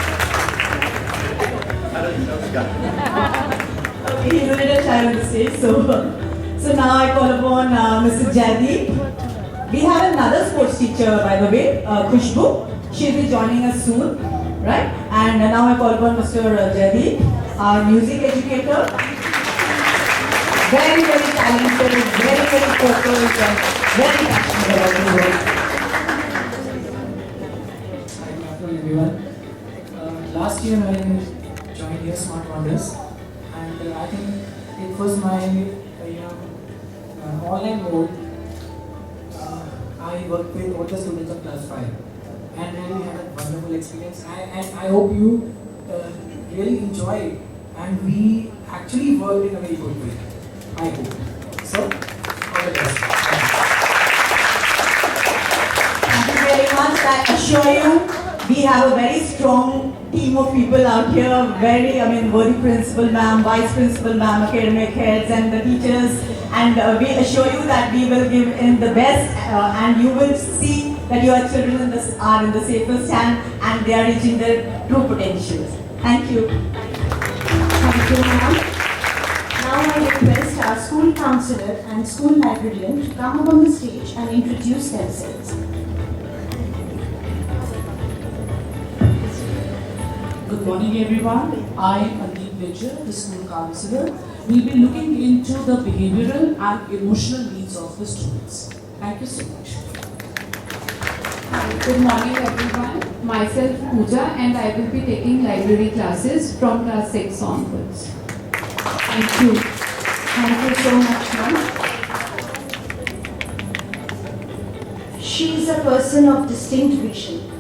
Okay, he's a little shy on the stage, so now I call upon Mr. Jaideep. We have another sports teacher, by the way, Khushbu. She'll be joining us soon, right? And now I call upon Mr. Jaideep, our music educator. Very, very talented, very, very focused, and very passionate about his work. Good afternoon, everyone. Last year I joined here Smart Wonders, and I think it was my online mode. I worked with all the students of class 5 and really had a wonderful experience. And I hope you really enjoy it, and we actually worked in a very good way. I hope. So, all the best. Thank you very much. I assure you, we have a very strong team of people out here. Worthy principal ma'am, vice principal ma'am, academic heads, and the teachers. And we assure you that we will give in the best, and you will see that your children are in the safest hand, and they are reaching their true potentials. Thank you. Thank you, ma'am. Now I request our school councillor and school librarian to come up on the stage and introduce themselves. Good morning, everyone. I am the school councillor. We'll be looking into the behavioral and emotional needs of the students. Thank you so much. Good morning, everyone. Myself Pooja, and I will be taking library classes from class 6 onwards. Thank you. Thank you so much, ma'am. She is a person of distinct vision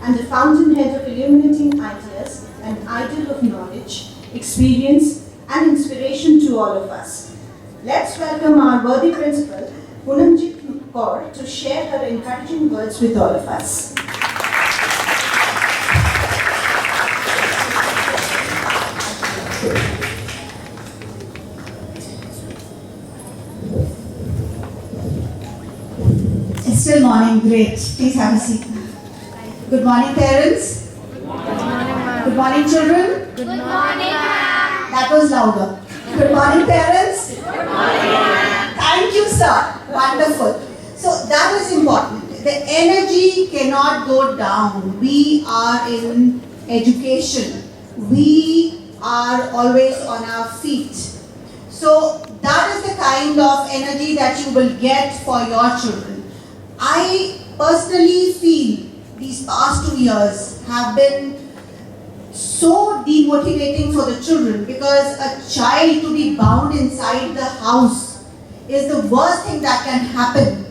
and the fountainhead of illuminating ideas, an idol of knowledge, experience, and inspiration to all of us. Let's welcome our worthy principal, Poonamjit Kaur, to share her encouraging words with all of us. It's still morning, great. Please have a seat. Good morning, parents. Good morning, ma'am. Good morning, children. Good morning, ma'am. That was louder. Good morning, parents. Good morning, ma'am. Thank you, sir. Wonderful. So that is important. The energy cannot go down. We are in education. We are always on our feet. So that is the kind of energy that you will get for your children. I personally feel these past 2 years have been so demotivating for the children, because a child to be bound inside the house is the worst thing that can happen.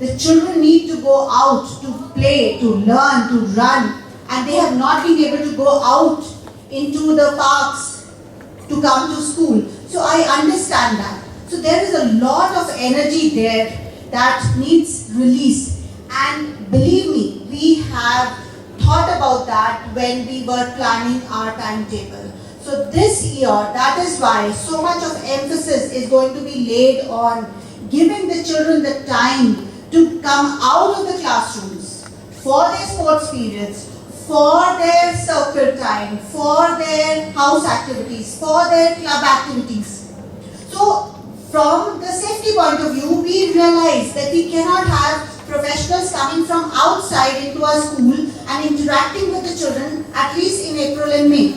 The children need to go out to play, to learn, to run, and they have not been able to go out into the parks to come to school. So I understand that. So there is a lot of energy there that needs release, and believe me, we have thought about that when we were planning our timetable. So this year, that is why so much of emphasis is going to be laid on giving the children the time to come out of the classrooms for their sports periods, for their circle time, for their house activities, for their club activities. So from the safety point of view, we realize that we cannot have professionals coming from outside into our school and interacting with the children, at least in April and May.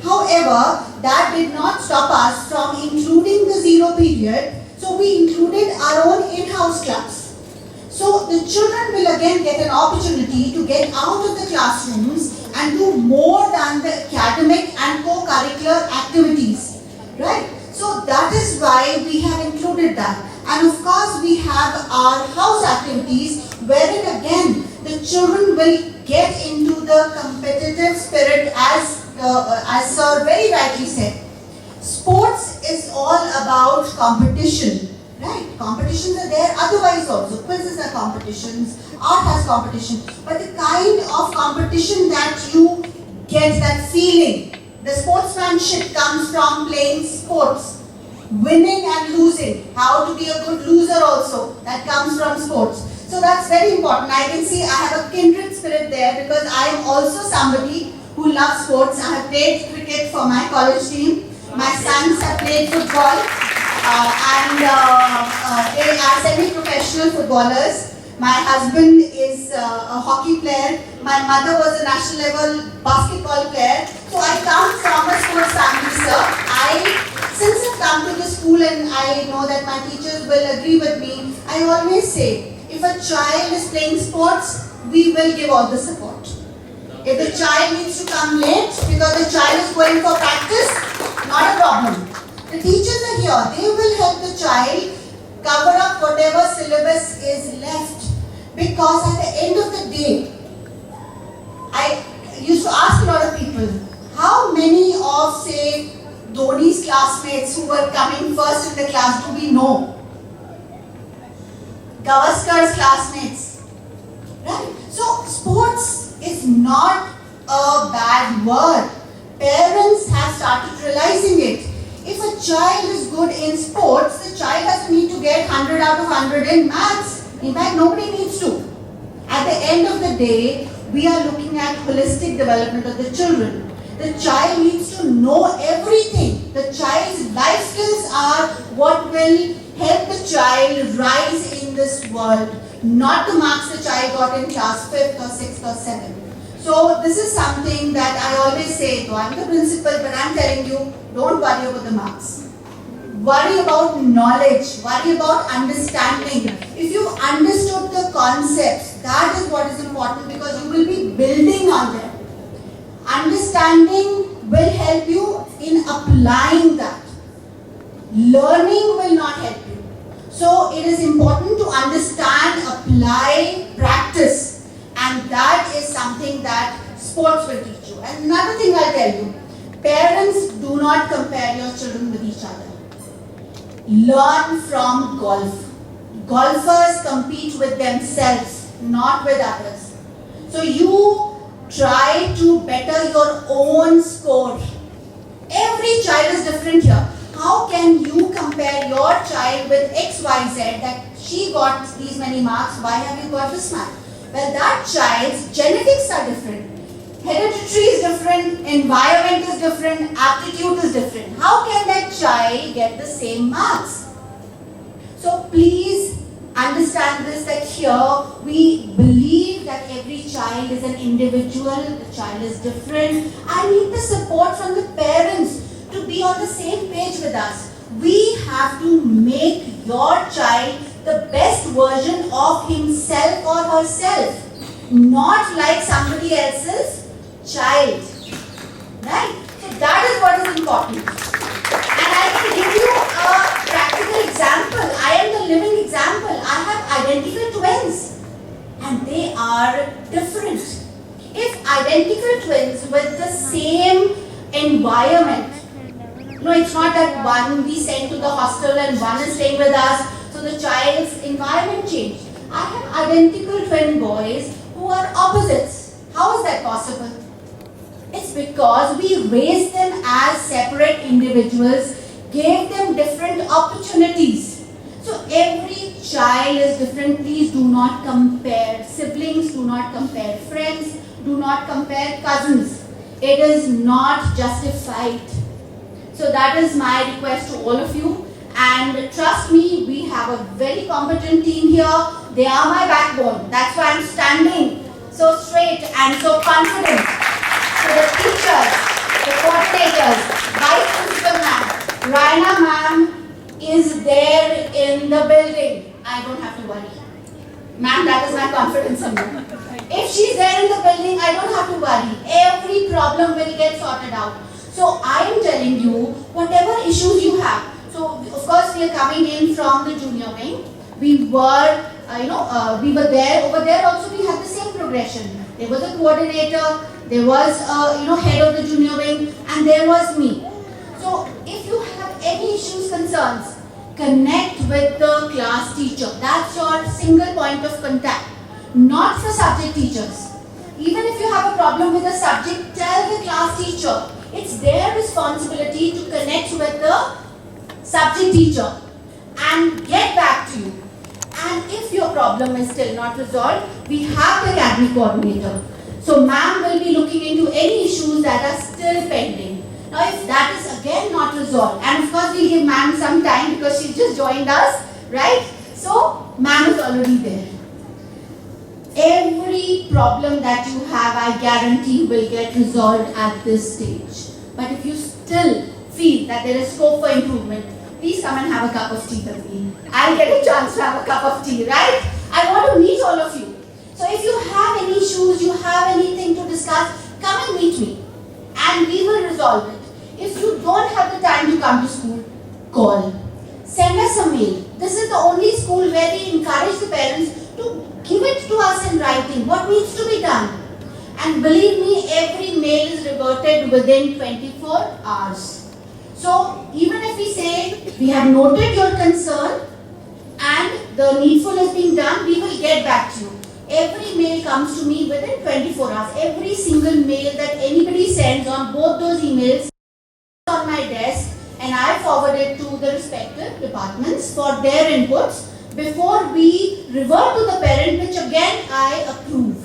However, that did not stop us from including the zero period, so we included our own in-house clubs. So the children will again get an opportunity to get out of the classrooms and do more than the academic and co-curricular activities, right? So that is why we have included that. And of course, we have our house activities, wherein again the children will get into the competitive spirit, as Sir very rightly said. Sports is all about competition, right? Competitions are there otherwise also. Quizzes are competitions, art has competition. But the kind of competition that you get, that feeling, the sportsmanship comes from playing sports. Winning and losing, how to be a good loser also, that comes from sports. So that's very important. I can see I have a kindred spirit there, because I am also somebody who loves sports. I have played cricket for my college team. My sons have played football and they are semi-professional footballers. My husband is a hockey player. My mother was a national level basketball player. So I come from a sports family, sir. Since I've come to the school and I know that my teachers will agree with me, I always say, if a child is playing sports, we will give all the support. If the child needs to come late because the child is going for practice, not a problem. The teachers are here. They will help the child cover up whatever syllabus is left. Because at the end of the day, I used to ask a lot of people, how many of, say, Dhoni's classmates who were coming first in the class do we know? Gavaskar's classmates. Right? So, sports is not a bad word. Parents have started realizing it. If a child is good in sports, the child doesn't need to get 100 out of 100 in maths. In fact, nobody needs to. At the end of the day, we are looking at holistic development of the children. The child needs to know everything. The child's life skills are what will help the child rise in this world, not the marks the child got in class 5th or 6th or 7th. So this is something that I always say, though I'm the principal, but I'm telling you, don't worry about the marks. Worry about knowledge, worry about understanding. If you understood the concepts, that is what is important because you will be building on them. Understanding will help you in applying that. Learning will not help you. So it is important to understand, apply, practice. And that is something that sports will teach you. And another thing I'll tell you, parents, do not compare your children with each other. Learn from golf. Golfers compete with themselves, not with others. So you try to better your own score. Every child is different here. How can you compare your child with XYZ that she got these many marks, why have you got this mark? Well, that child's genetics are different. Hereditary is different, environment is different, aptitude is different. How can that child get the same marks? So please understand this, that here we believe that every child is an individual, the child is different. I need the support from the parents to be on the same page with us. We have to make your child the best version of himself or herself, not like somebody else's child, right? So that is what is important. And I can give you a practical example. I am the living example. I have identical twins and they are different. If identical twins with the same environment, no, it's not that one we send to the hostel and one is staying with us, so the child's environment changed. I have identical twin boys who are opposites. How is that possible? It's because we raised them as separate individuals, gave them different opportunities. So every child is different. Please do not compare siblings, do not compare friends, do not compare cousins. It is not justified. So that is my request to all of you. And trust me, we have a very competent team here. They are my backbone. That's why I'm standing so straight and so confident. So the teachers, the coordinators, Vice Principal Ma'am, Raina Ma'am is there in the building. I don't have to worry. Ma'am, that is my confidence in you. If she's there in the building, I don't have to worry. Every problem will get sorted out. So I am telling you, whatever issues you have. So of course we are coming in from the junior wing. We were, we were there. Over there also we had the same progression. There was a coordinator, there was head of the junior wing, and there was me. So if you have any issues, concerns, connect with the class teacher. That's your single point of contact. Not for subject teachers. Even if you have a problem with a subject, tell the class teacher. It's their responsibility to connect with the subject teacher and get back to you. And if your problem is still not resolved, we have the academic coordinator. So ma'am will be looking into any issues that are still pending. Now if that is again not resolved, and of course we'll give ma'am some time because she just joined us, right? So ma'am is already there. Every problem that you have, I guarantee, will get resolved at this stage. But if you still feel that there is scope for improvement, please come and have a cup of tea with me. I'll get a chance to have a cup of tea, right? I want to meet all of you. So if you have any issues, you have anything to discuss, come and meet me and we will resolve it. If you don't have the time to come to school, call. Send us a mail. This is the only school where we encourage the parents to give it to us in writing, what needs to be done. And believe me, every mail is reverted within 24 hours. So even if we say, we have noted your concern and the needful is being done, we will get back to you. Every mail comes to me within 24 hours. Every single mail that anybody sends on both those emails on my desk, and I forward it to the respective departments for their inputs before we revert to the parent, which again I approve.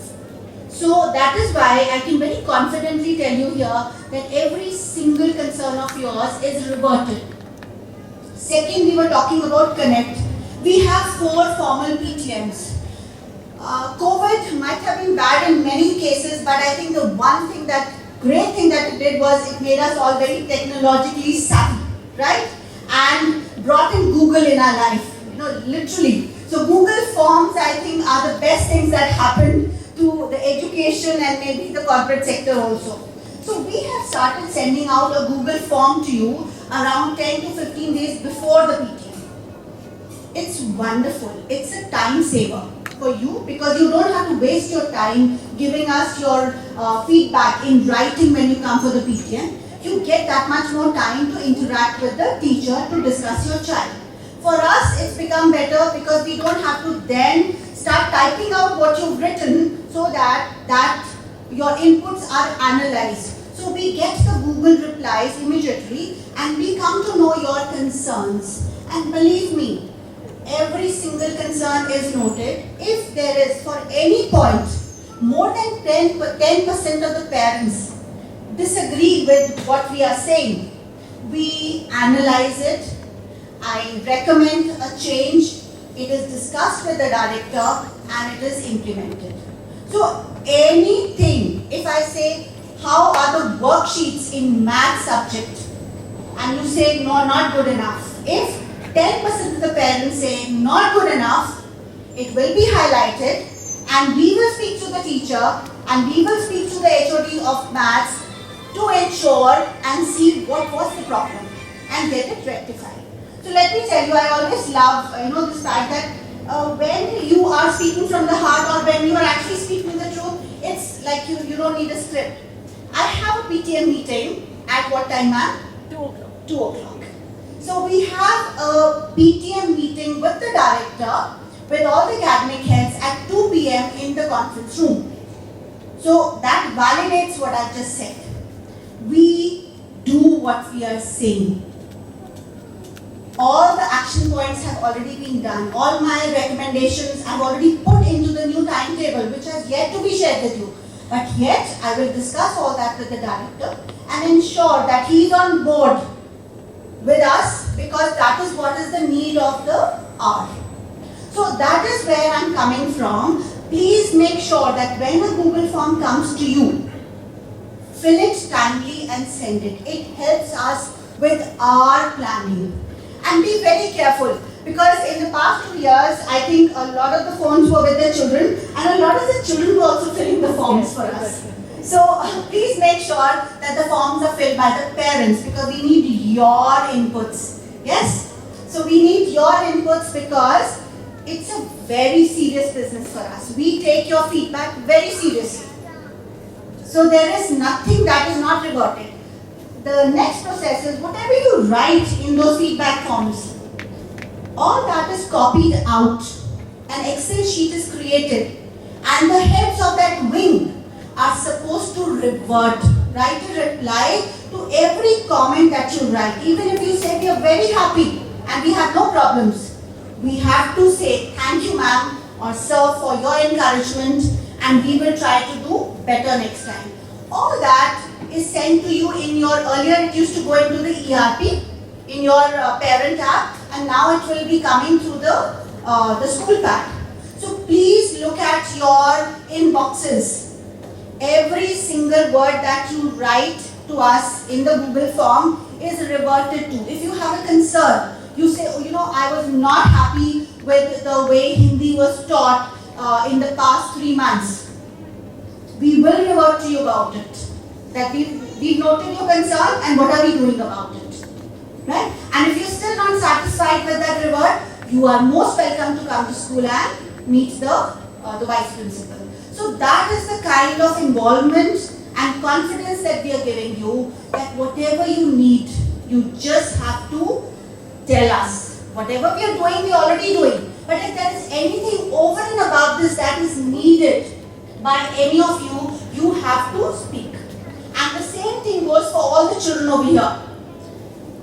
So that is why I can very confidently tell you here that every single concern of yours is reverted. Second, we were talking about Connect. We have 4 formal PTMs. COVID might have been bad in many cases, but I think the one thing great thing that it did was it made us all very technologically savvy, right? And brought in Google in our life, literally. So Google Forms, I think, are the best things that happened to the education and maybe the corporate sector also. So we have started sending out a Google Form to you around 10 to 15 days before the PTM. It's wonderful. It's a time saver for you because you don't have to waste your time giving us your feedback in writing when you come for the PTM. You get that much more time to interact with the teacher to discuss your child. For us, it's become better because we don't have to then start typing out what you've written so that your inputs are analyzed. So we get the Google replies immediately and we come to know your concerns. And believe me, every single concern is noted. If there is, for any point, more than 10% of the parents disagree with what we are saying, we analyze it. I recommend a change. It is discussed with the director and it is implemented. So anything, if I say, how are the worksheets in math subject? And you say, no, not good enough. If 10% of the parents say, not good enough, it will be highlighted and we will speak to the teacher and we will speak to the HOD of maths to ensure and see what was the problem and get it rectified. So let me tell you, I always love this fact that when you are speaking from the heart or when you are actually speaking the truth, it's like you don't need a script. I have a PTM meeting at what time, ma'am? 2 o'clock. 2 o'clock. So we have a PTM meeting with the director, with all the academic heads at 2 p.m. in the conference room. So that validates what I've just said. We do what we are saying. All the action points have already been done. All my recommendations I've already put into the new timetable, which has yet to be shared with you. But yet, I will discuss all that with the director and ensure that he is on board with us because that is what is the need of the hour. So that is where I'm coming from. Please make sure that when a Google form comes to you, fill it timely and send it. It helps us with our planning. And be very careful because in the past 2 years, I think a lot of the phones were with the children and a lot of the children were also filling the forms for us. So please make sure that the forms are filled by the parents because we need your inputs. Yes? So we need your inputs because it's a very serious business for us. We take your feedback very seriously. So there is nothing that is not reverted. The next process is whatever you write in those feedback forms, all that is copied out. An Excel sheet is created and the heads of that wing are supposed to revert, write a reply to every comment that you write. Even if you say we are very happy and we have no problems, we have to say thank you ma'am or sir for your encouragement and we will try to do better next time. All that is sent to you in your, earlier it used to go into the ERP, in your parent app, and now it will be coming through the school pack. So please please look at your inboxes. Every single word that you write to us in the Google form is reverted to. If you have a concern, you say, oh, I was not happy with the way Hindi was taught in the past 3 months. We will revert to you about it. That we've noted your concern and what are we doing about it. Right? And if you're still not satisfied with that revert, you are most welcome to come to school and meet the vice principal. So that is the kind of involvement and confidence that we are giving you, that whatever you need, you just have to tell us. Whatever we are doing, we are already doing. But if there is anything over and above this that is needed by any of you, you have to speak. And the same thing goes for all the children over here.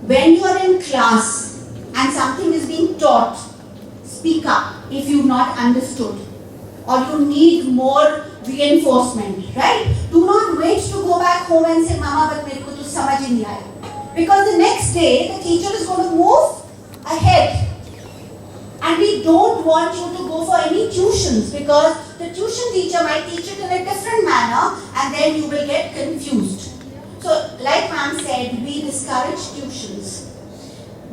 When you are in class and something is being taught, speak up if you've not understood or you need more reinforcement, right? Do not wait to go back home and say, Mama, but mereko to samajh hi nahi aaya. Because the next day, the teacher is going to move ahead. And we don't want you to go for any tuitions because the tuition teacher might teach it in a different manner and then you will get confused. So, like ma'am said, we discourage tuitions.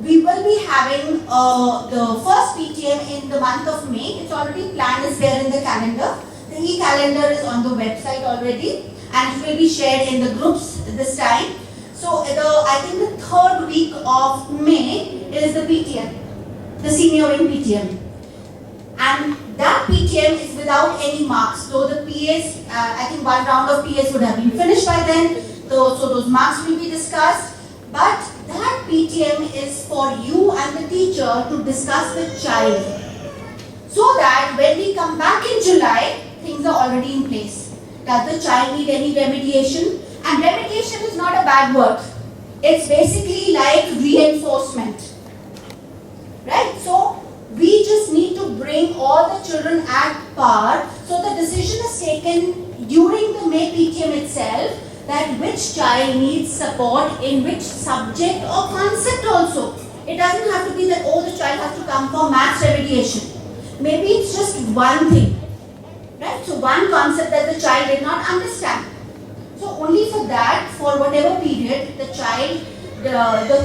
We will be having the first PTM in the month of May. It's already planned, is there in the calendar. The e-calendar is on the website already and it will be shared in the groups this time. So, I think the third week of May is the PTM, the senior wing PTM. And that PTM is without any marks. So the PAs, I think one round of PAs would have been finished by then. So those marks will be discussed. But that PTM is for you and the teacher to discuss the child. So that when we come back in July, things are already in place. Does the child need any remediation? And remediation is not a bad word. It's basically like reinforcement. Right? So we just need to bring all the children at par. So the decision is taken during the May PTM itself that which child needs support in which subject or concept also. It doesn't have to be that, oh, the child has to come for maths remediation. Maybe it's just one thing. Right? So one concept that the child did not understand. So only for that, for whatever period, the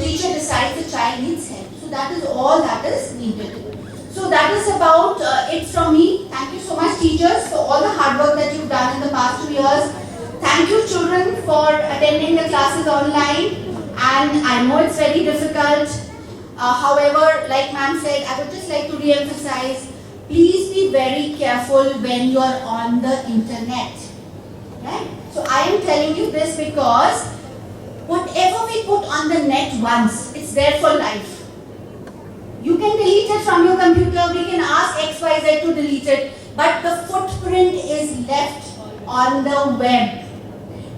teacher decides the child needs help. So that is all that is needed. So that is about it from me. Thank you so much, teachers, for all the hard work that you've done in the past 2 years. Thank you, children, for attending the classes online. And I know it's very difficult. However, like ma'am said, I would just like to re-emphasize, please be very careful when you are on the internet. Right? So I am telling you this because whatever we put on the net once, it's there for life. You can delete it from your computer, we can ask XYZ to delete it, but the footprint is left on the web.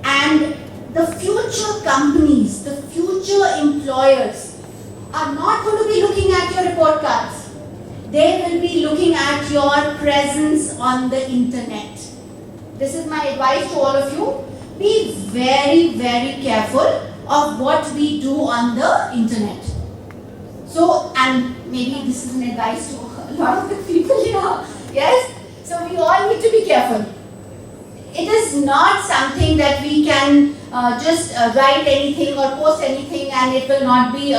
And the future companies, the future employers are not going to be looking at your report cards. They will be looking at your presence on the internet. This is my advice to all of you. Be very, very careful of what we do on the internet. So, and maybe this is an advice to a lot of the people here. Yes? So we all need to be careful. It is not something that we can just write anything or post anything and it will not be,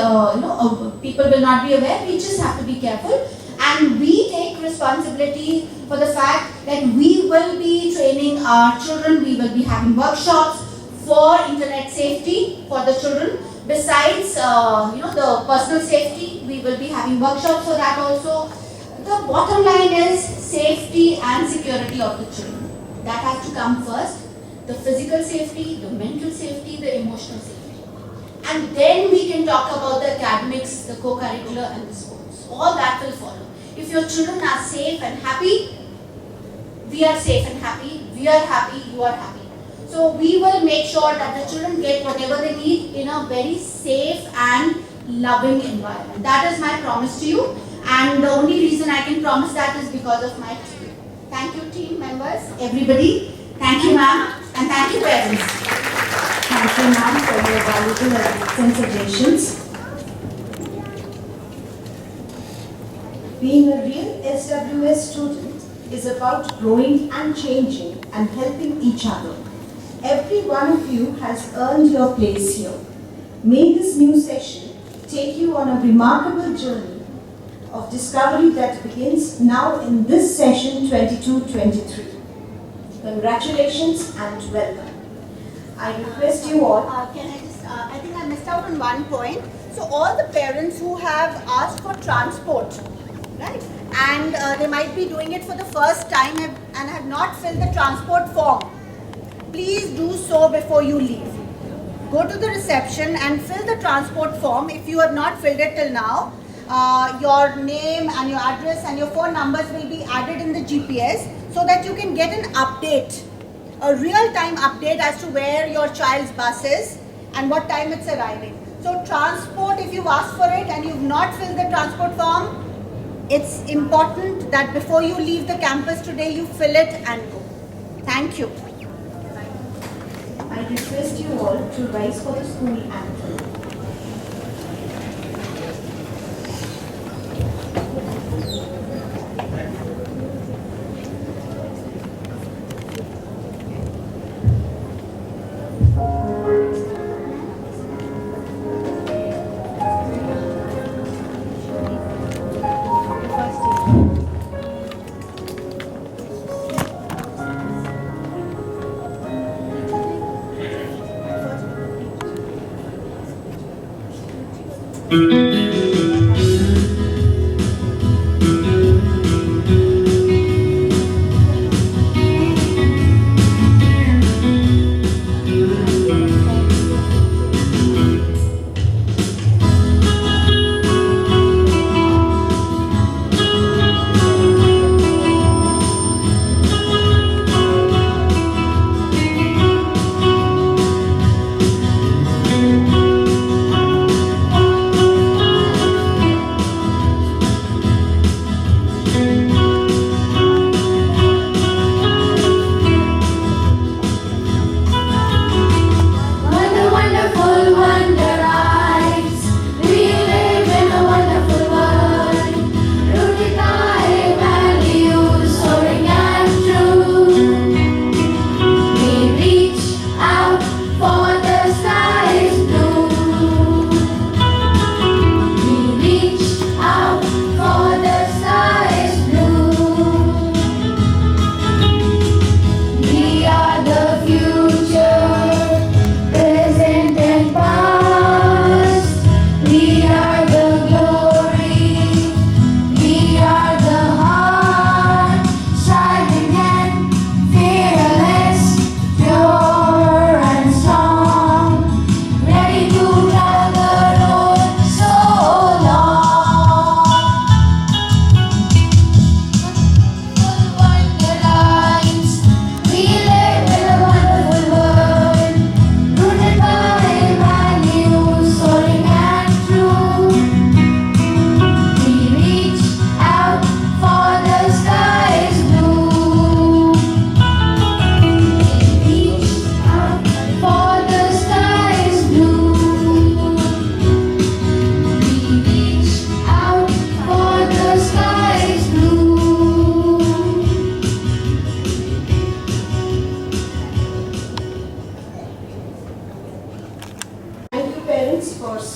people will not be aware. We just have to be careful. And we take responsibility for the fact that we will be training our children, we will be having workshops for internet safety for the children. Besides, the personal safety, we will be having workshops for that also. The bottom line is safety and security of the children. That has to come first. The physical safety, the mental safety, the emotional safety. And then we can talk about the academics, the co-curricular and the sports. All that will follow. If your children are safe and happy, we are safe and happy, we are happy, you are happy. So we will make sure that the children get whatever they need in a very safe and loving environment. That is my promise to you, and the only reason I can promise that is because of my team. Thank you, team members, everybody. Thank you, ma'am, and thank you, parents. Thank you, ma'am, for your valuable and excellent suggestions. Being a real SWS student, is about growing and changing and helping each other. Every one of you has earned your place here. May this new session take you on a remarkable journey of discovery that begins now in this session 22-23. Congratulations and welcome. I request you all. I think I missed out on one point. So all the parents who have asked for transport, right? And they might be doing it for the first time and have not filled the transport form. Please do so before you leave. Go to the reception and fill the transport form if you have not filled it till now. Your name and your address and your phone numbers will be added in the GPS so that you can get an update, a real-time update as to where your child's bus is and what time it's arriving. So transport, if you've asked for it and you've not filled the transport form, it's important that before you leave the campus today, you fill it and go. Thank you. I request you all to rise for the school anthem.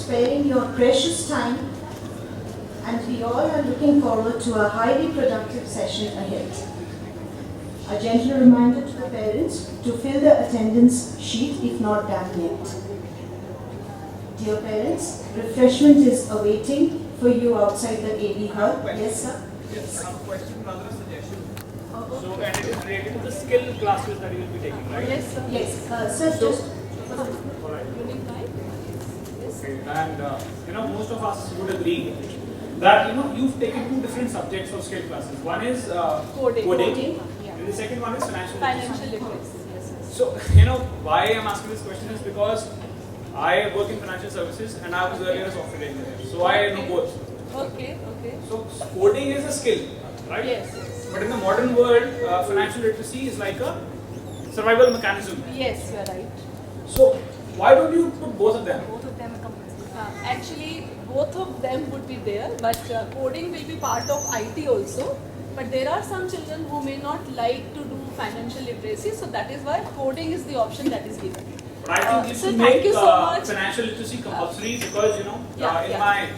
sparing your precious time, and we all are looking forward to a highly productive session ahead. A gentle reminder to the parents to fill the attendance sheet if not done yet. Dear parents, refreshment is awaiting for you outside the AV hall. Yes, sir? Yes, I have a question, another suggestion. So, and it is related to the skill classes that you will be taking, right? Yes, sir. Yes, sir, just... Alright. Okay, and most of us would agree that you've taken two different subjects for skill classes. One is coding. And the second one is financial literacy. So, why I'm asking this question is because I work in financial services and I was earlier a software engineer. So I know both. Okay. So coding is a skill, right? Yes. But in the modern world, financial literacy is like a survival mechanism. Yes, you are right. So why don't you put both of them? Both of them are compulsory. Actually, both of them would be there, but coding will be part of IT also. But there are some children who may not like to do financial literacy, so that is why coding is the option that is given. But I think you So should thank make you so much. financial literacy compulsory because in Yeah. my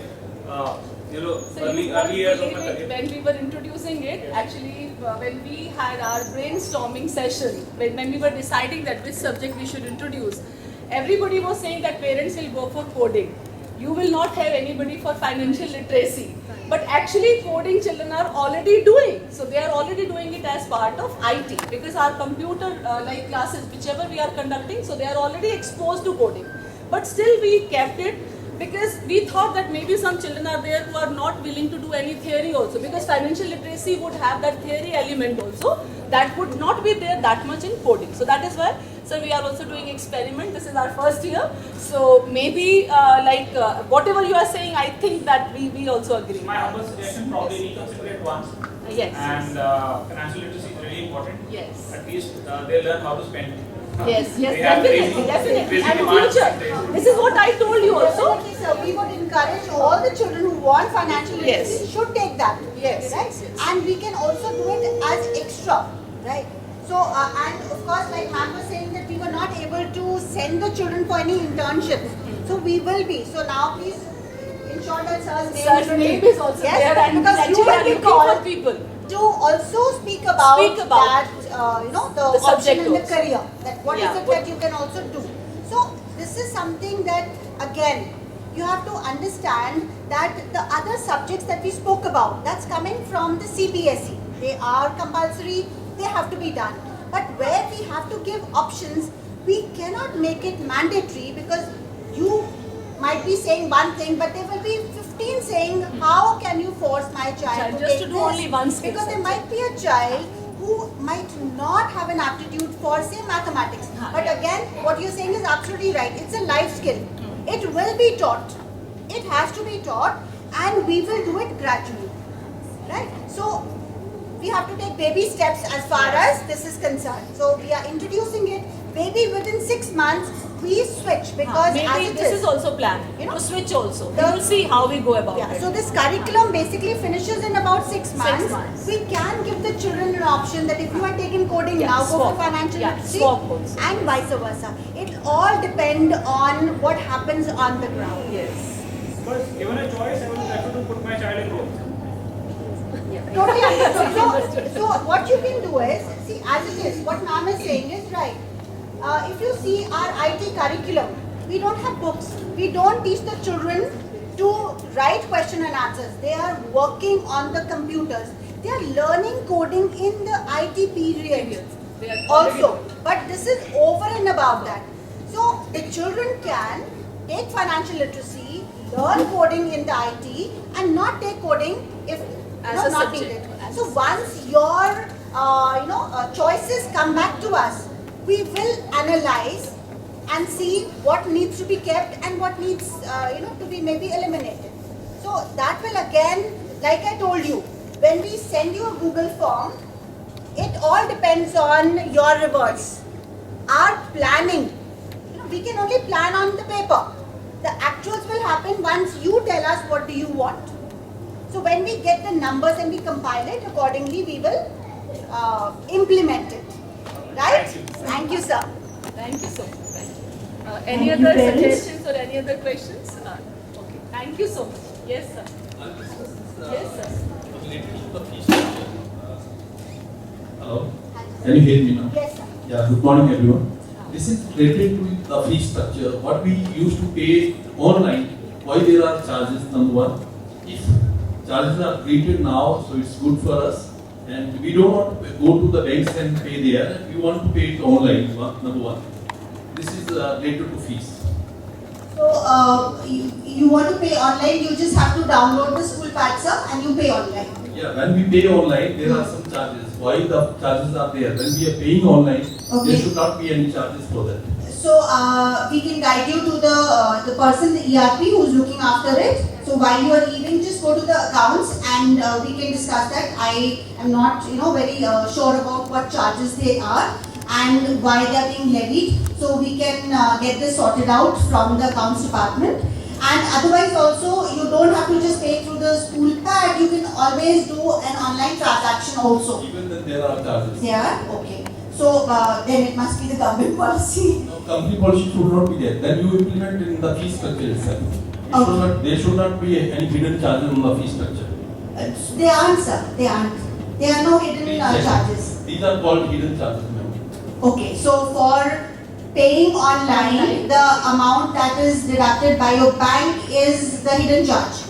So early you won't years of believe my it, career. when we were introducing it, actually when we had our brainstorming session, when we were deciding that which subject we should introduce, everybody was saying that parents will go for coding. You will not have anybody for financial literacy. But actually coding children are already doing. So they are already doing it as part of IT because our computer like classes, whichever we are conducting, so they are already exposed to coding. But still we kept it because we thought that maybe some children are there who are not willing to do any theory also, because financial literacy would have that theory element also that would not be there that much in coding. So that is why, so we are also doing experiment. This is our first year. So maybe whatever you are saying, I think that we also agree. My humble suggestion, probably reconsider it once. Yes. And financial literacy is really important. Yes. At least they learn how to spend. Yes, They have definitely. basic And demands. future. This is what I told you also. Definitely, sir. We would encourage all the children who want financial literacy Yes. should take that. Yes, Right? yes, yes. And we can also do it as extra. Right? So, and of course, like Ma'am was saying that we were not able to send the children for any internships. So we will be. So now please ensure that sir's name is also yes, there, and because you actually will are be looking for called people to also speak about that, the option subject in the also. career. That what is Yeah, it that you can also do. So this is something that again you have to understand that the other subjects that we spoke about, that's coming from the CBSE. They are compulsory, they have to be done. But where we have to give options, we cannot make it mandatory because you might be saying one thing, but there will be 15 saying, how can you force my child to just take to do this? only one skill Because there subject. might be a child who might not have an aptitude for, say, mathematics. But again, what you're saying is absolutely right. It's a life skill. It will be taught. It has to be taught, and we will do it gradually. Right? So, we have to take baby steps as far as this is concerned. So, we are introducing it. Maybe within 6 months, we switch because maybe as it this is also planned. To switch also. We will see how we go about it. So this curriculum basically finishes in about 6 months. We can give the children an option that if you are taking coding now, go swap. for financial literacy swap also. and vice versa. It all depend on what happens on the ground. Yes. Because given a choice, I would prefer to put my child in both. Totally understood. So what you can do is, see, as it is, what ma'am is saying is right. If you see our IT curriculum, we don't have books. We don't teach the children to write question and answers. They are working on the computers. They are learning coding in the IT period also. But this is over and above that. So the children can take financial literacy, learn coding in the IT, and not take coding if As a not subject. needed. So once your choices come back to us, we will analyze and see what needs to be kept and what needs to be maybe eliminated. So that will again, like I told you, when we send you a Google form, it all depends on your reverse. Our planning, we can only plan on the paper. The actuals will happen once you tell us what do you want. So when we get the numbers and we compile it, accordingly we will implement it. Right? Thank you, sir. Thank you so much. Any other suggestions or any other questions? Okay. Thank you so much. Yes, sir. Yes, sir. Hello. Can you hear me now? Yes, sir. Yeah. Good morning, everyone. This is related to the fee structure. What we used to pay online. Why there are charges? Number one, if charges are created now, so it's good for us. And we don't want to go to the banks and pay there. We want to pay it online, number one. This is related to fees. So, you want to pay online, you just have to download the school patsa and you pay online. Yeah, when we pay online, there are some charges. Why the charges are there? When we are paying online, there should not be any charges for that. So, we can guide you to the person, the ERP who's looking after it. So while you are leaving, just go to the accounts and we can discuss that. I am not, very sure about what charges they are and why they are being levied. So we can get this sorted out from the accounts department. And otherwise also, you don't have to just pay through the school pad, you can always do an online transaction also. Even then there are charges. Yeah, okay. So then it must be the government policy. No, company policy should not be there. Then you implement in the fee structure itself. There should not be any hidden charges on the fee structure. They aren't, sir. They aren't. There are no hidden charges. These are called hidden charges, ma'am. Okay, so for paying online, the amount that is deducted by your bank is the hidden charge.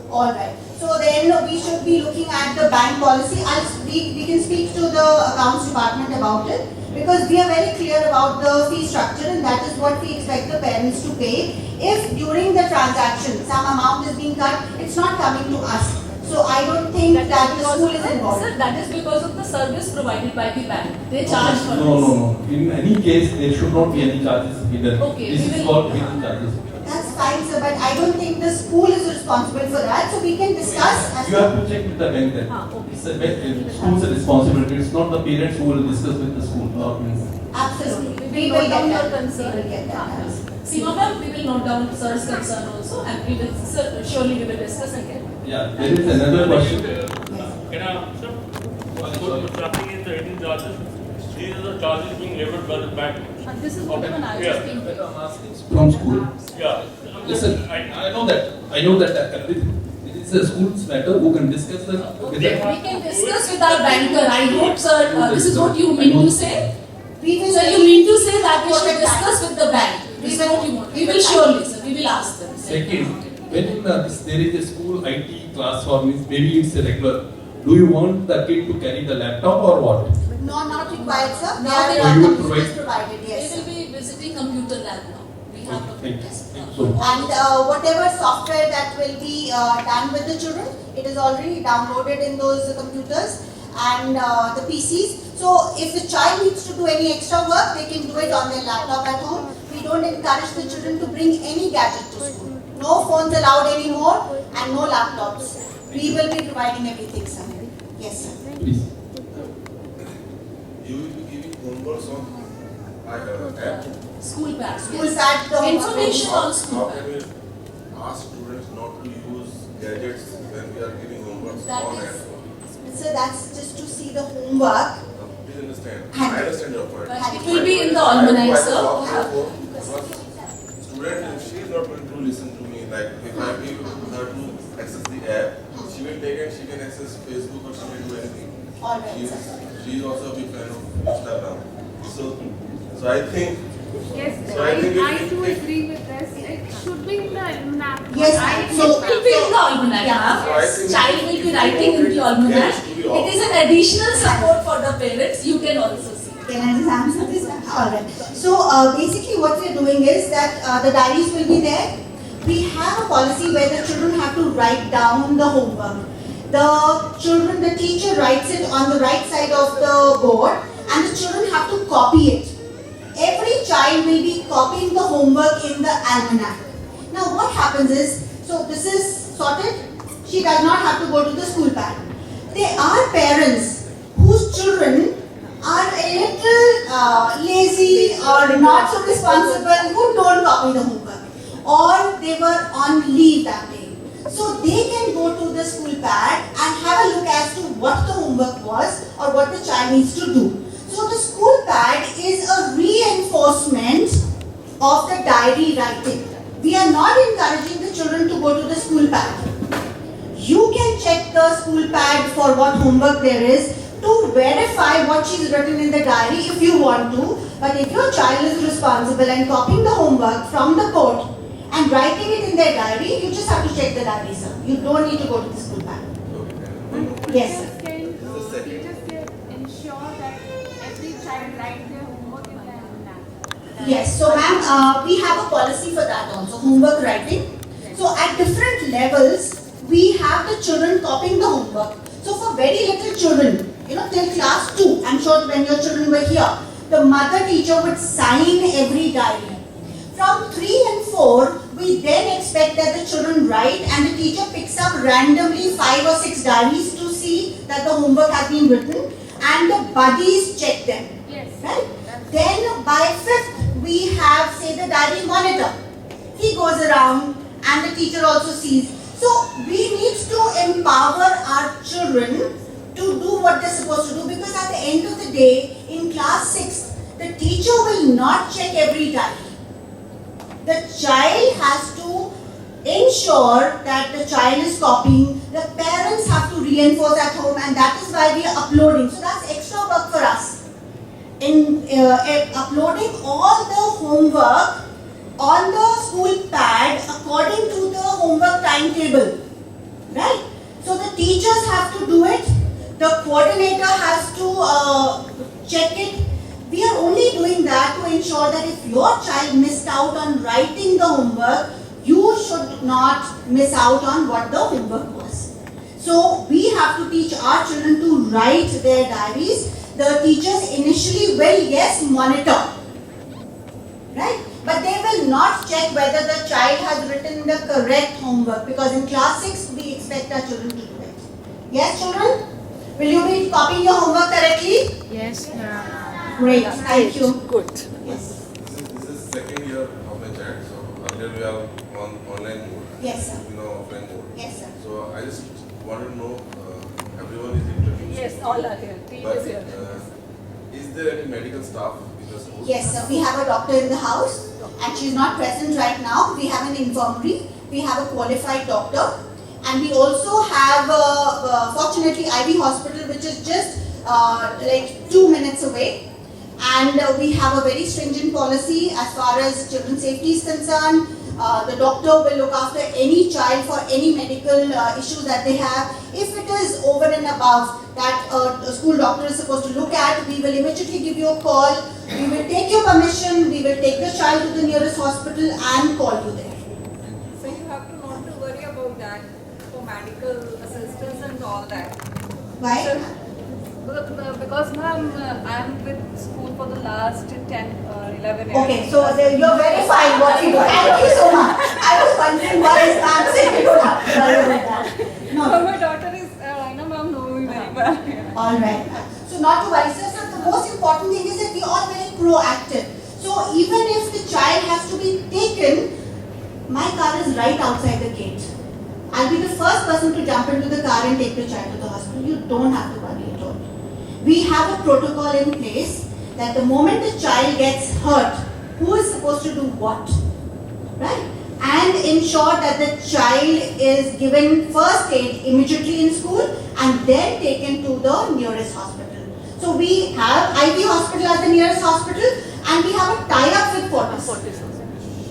Alright. So then we should be looking at the bank policy. We can speak to the accounts department about it, because we are very clear about the fee structure, and that is what we expect the parents to pay. If during the transaction some amount is being cut, it's not coming to us. So I don't think that the school is involved. Sir, that is because of the service provided by the bank. They charge for this. No. In any case, there should not be any charges hidden. Okay, This is called hidden charges. That's fine, sir, but I don't think the school is responsible for that. So we can discuss. You have to check with the bank then. It's the school's responsibility. It's not the parents who will discuss with the school. Absolutely. We will note down your We concern. will get that. Seema ma'am, we will note down sir's concern also, and we will surely we will discuss and get back. Yeah, there is another question. Can I answer? What's happening in the hidden charges? These are the charges being levied by the bank. This is what even I was thinking. From school. Yeah. Listen, I know that everything. It is the school's matter who can discuss the. We can discuss with our banker. I hope, sir, this is what you mean to say. So you mean to say that we should discuss with the bank. This is what you want. We will surely, sir. We will ask them. Second, when there is a school IT class for me, maybe it's a regular. Do you want the kid to carry the laptop or what? No, not required, sir. Now There they are you will computers provide- provided, They yes. will be visiting computer lab now. We have Thank computers. you so much. And whatever software that will be done with the children, it is already downloaded in those computers and the PCs. So if the child needs to do any extra work, they can do it on their laptop at home. We don't encourage the children to bring any gadget to school. No phones allowed anymore and no laptops. We will be providing everything, sir. Yes, sir. Please. You will be giving homeworks on app. School pad. School pad, the Information How on school can pad. we ask students not to use gadgets when we are giving homeworks That on is- app? So that's just to see the homework. Please understand. I understand your point. But it will be in the almanac, sir. Student, if she is not going to listen to me, like if I give her to access the app, she will take and she can access Facebook or she can do anything. She is also a big fan of Instagram. So I think. Yes, So I think I do agree with this. It should be in the almanac. Yes, It will be in the almanac. Yeah. Child will be writing in the almanac. It is an additional support for the parents. You can also see. Can I just answer this? Alright. So basically what we are doing is that the diaries will be there. We have a policy where the children have to write down the homework. The teacher writes it on the right side of the board and the children have to copy it. Every child will be copying the homework in the almanac. Now what happens is, so this is sorted, she does not have to go to the school pad. There are parents whose children are a little lazy or not so responsible, who don't copy the homework, or they were on leave that day. So they can go to the school pad and have a look as to what the homework was or what the child needs to do. So the school pad is a reinforcement of the diary writing. We are not encouraging the children to go to the school pad. You can check the school pad for what homework there is to verify what she's written in the diary if you want to. But if your child is responsible and copying the homework from the board and writing it in their diary, you just have to check the diary, sir. You don't need to go to the school pad. Yes, sir. Can teachers ensure that every child writes their homework in the almanac? Yes, so ma'am, we have a policy for that also, homework writing. So at different levels, we have the children copying the homework. So for very little children, till class 2, I'm sure when your children were here, the mother teacher would sign every diary. From 3 and 4, we then expect that the children write and the teacher picks up randomly 5 or 6 diaries to see that the homework has been written and the buddies check them. Yes. Right? Then by 5th, we have, say, the diary monitor. He goes around and the teacher also sees. So we need to empower our children to do what they're supposed to do, because at the end of the day, in class 6, the teacher will not check every diary. The child has to ensure that the child is copying. The parents have to reinforce at home, and that is why we are uploading. So that's extra work for us. In uploading all the homework on the school pad according to the homework timetable, right? So the teachers have to do it, the coordinator has to check it. We are only doing that to ensure that if your child missed out on writing the homework, you should not miss out on what the homework was. So we have to teach our children to write their diaries. The teachers initially will, yes, monitor, right? But they will not check whether the child has written the correct homework, because in class 6 we expect our children to do it. Yes, children? Will you be copying your homework correctly? Yes, ma'am. Great, thank you. Good. Yes. This is second year of my child, so earlier we are on online mode. Yes, sir. Offline mode. Yes, sir. So I just want to know, everyone is introduced. Yes, all are here. Team is here. Is there any medical staff in the school? Yes, sir. We have a doctor in the house, and she is not present right now. We have an infirmary. We have a qualified doctor, and we also have, fortunately, IV hospital, which is just like 2 minutes away. And we have a very stringent policy as far as children's safety is concerned. The doctor will look after any child for any medical issues that they have. If it is over and above that a school doctor is supposed to look at, we will immediately give you a call. We will take your permission. We will take the child to the nearest hospital and call you there. So you have to not to worry about that for medical assistance and all that. Why? So, because ma'am, I am with school for the last 10, 11 years. Okay, so you're verifying what you do. Thank you so much. I was wondering why is ma'am saying you don't have to worry about that. No. My daughter is, I know ma'am know me very well. Alright. So not to worry, sir. So the most important thing is that we are very proactive. So even if the child has to be taken, my car is right outside the gate. I'll be the first person to jump into the car and take the child to the hospital. You don't have to worry at all. We have a protocol in place that the moment the child gets hurt, who is supposed to do what, right? And ensure that the child is given first aid immediately in school and then taken to the nearest hospital. So we have IV hospital as the nearest hospital, and we have a tie-up with Fortis.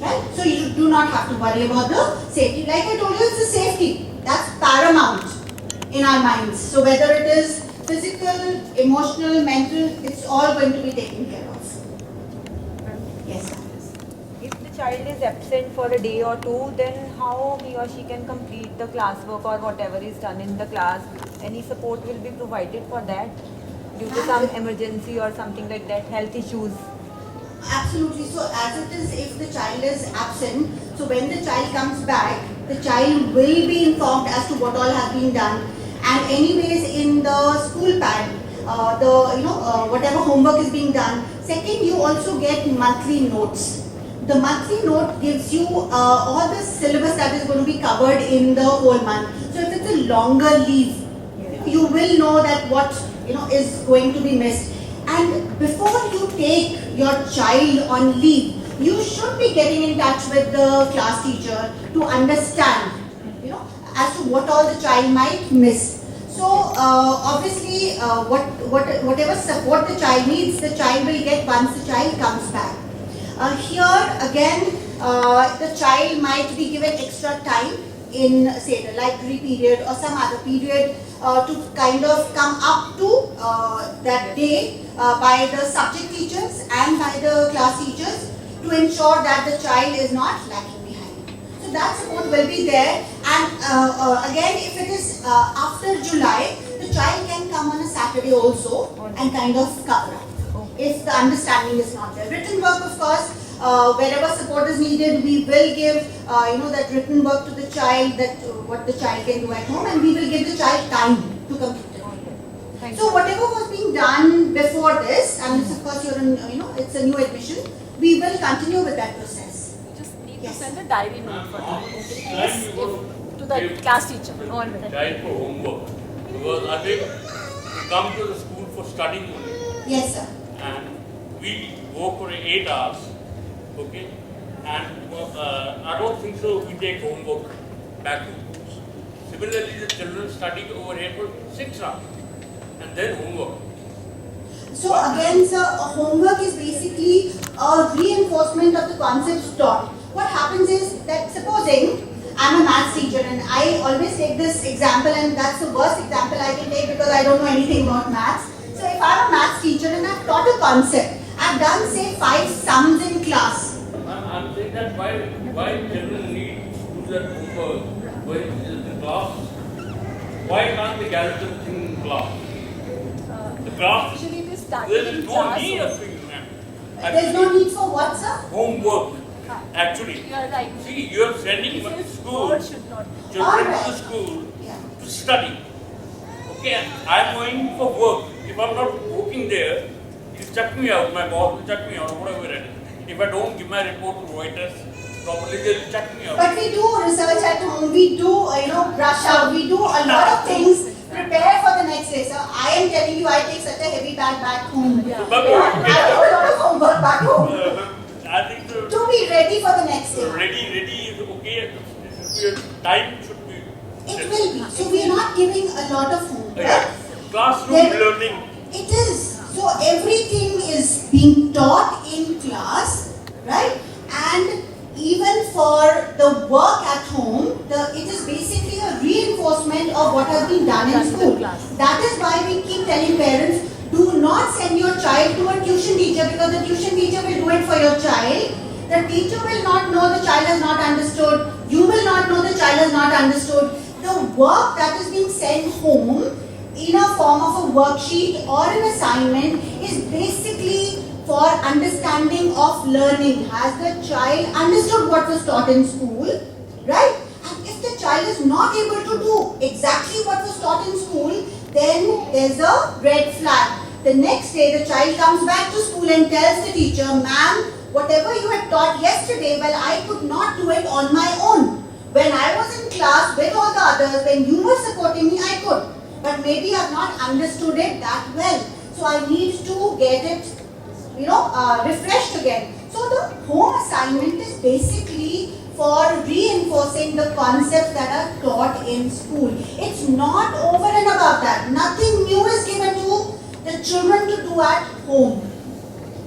Right? So you do not have to worry about the safety. Like I told you, it's the safety. That's paramount in our minds. So whether it is physical, emotional, mental, it's all going to be taken care of. Yes, sir. If the child is absent for a day or two, then how he or she can complete the classwork or whatever is done in the class? Any support will be provided for that due to some emergency or something like that, health issues? Absolutely. So as it is, if the child is absent, so when the child comes back, the child will be informed as to what all has been done. And anyways, in the school pad, whatever homework is being done. Second, you also get monthly notes. The monthly note gives you all the syllabus that is going to be covered in the whole month. So if it's a longer leave, you will know that what is going to be missed. And before you take your child on leave, you should be getting in touch with the class teacher to understand, as to what all the child might miss. So obviously, whatever support the child needs, the child will get once the child comes back. Here again, the child might be given extra time in, say, the library period or some other period to kind of come up to that day by the subject teachers and by the class teachers to ensure that the child is not lagging behind. So that support will be there. And again, if it is after July, the child can come on a Saturday also and kind of cover up if the understanding is not there. Written work, of course, wherever support is needed, we will give that written work to the child, that what the child can do at home, and we will give the child time to complete it. So whatever was being done before this, and of course you're in, it's a new admission, we will continue with that process. We just need Yes. the send a diary note for that. Okay? Yes, to the class teacher. All right. Child for homework. Because I think we come to the school for studying only. Yes, sir. And we work for 8 hours. Okay? And I don't think so we take homework back to school. Similarly, the children study over here for 6 hours. And then homework. So again, sir, homework is basically a reinforcement of the concepts taught. What happens is that supposing I'm a maths teacher and I always take this example, and that's the worst example I can take because I don't know anything about maths. So if I'm a maths teacher and I've taught a concept, I've done say 5 sums in class. I'm saying that why children need to do that homework when in class? Why can't they gather the thing in class? The class, Actually, it is started there in is no class need of also. thing, ma'am. There's no need for what, sir? Homework. Actually, You are right. see, you are sending This is school, word should not. children to the school to study. Okay, I'm going for work. If I'm not working there, he'll chuck me out. My boss will chuck me out, or whatever it is. If I don't give my report to Reuters properly, they'll chuck me out. But we do research at home, we do, brush out, we do a lot of things, prepare for the next day. So I am telling you, I take such a heavy bag back home. I do a lot of homework back home. I think To be ready for the next day. ready is okay. Time should be. It will be. So we are not giving a lot of homework. Classroom learning. It is. So everything is being taught in class, right? And even for the work at home, it is basically a reinforcement of what has been done in school. That is why we keep telling parents, do not send your child to a tuition teacher because the tuition teacher will do it for your child. The teacher will not know the child has not understood. You will not know the child has not understood. The work that is being sent home in a form of a worksheet or an assignment is basically for understanding of learning. Has the child understood what was taught in school, right? And if the child is not able to do exactly what was taught in school, then there's a red flag. The next day the child comes back to school and tells the teacher, ma'am, whatever you had taught yesterday, well, I could not do it on my own. When I was in class with all the others, when you were supporting me, I could. But maybe I have not understood it that well. So I need to get it, refreshed again. So the home assignment is basically for reinforcing the concepts that are taught in school. It's not over and above that. Nothing new is given to the children to do at home.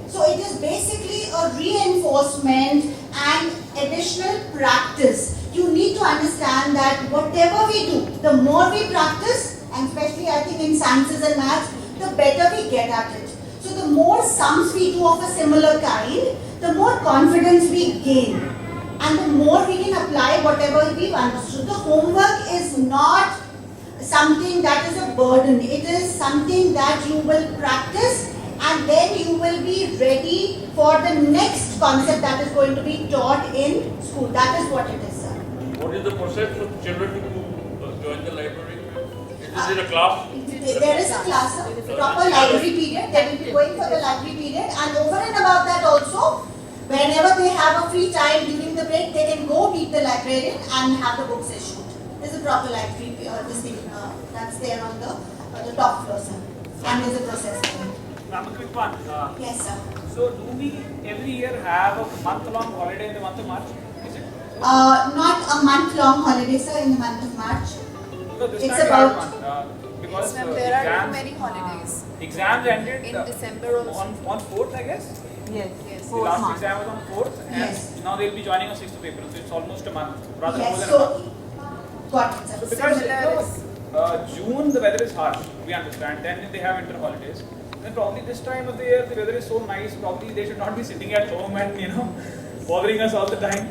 So it is basically a reinforcement and additional practice. You need to understand that whatever we do, the more we practice, and especially I think in sciences and maths, the better we get at it. So the more sums we do of a similar kind, the more confidence we gain. And the more we can apply whatever we've understood. The homework is not something that is a burden. It is something that you will practice and then you will be ready for the next concept that is going to be taught in school. That is what it is, sir. What is the process for children to join the library? Is it a class? There is a class, proper library period. They will be going for the library period, and over and above that also, whenever they have a free time during the break, they can go meet the librarian and have the books issued. There is a proper library, that's there on the top floor, sir. And there is a process. Ma'am, a quick one. Yes, sir. So do we every year have a month-long holiday in the month of March? Is it? Not a month-long holiday, sir, in the month of March. So this It's time about- we had one, because Yes, ma'am, there are exams, many holidays. exams ended In December also. on 4th, I guess. Yes. The last exam was on 4th, and Yes. now they'll be joining on 6th of April. So it's almost a month, rather more Yes, than a so, month. got it, sir. So because June the weather is harsh, we understand. Then they have winter holidays. Then probably this time of the year the weather is so nice. Probably they should not be sitting at home and bothering us all the time.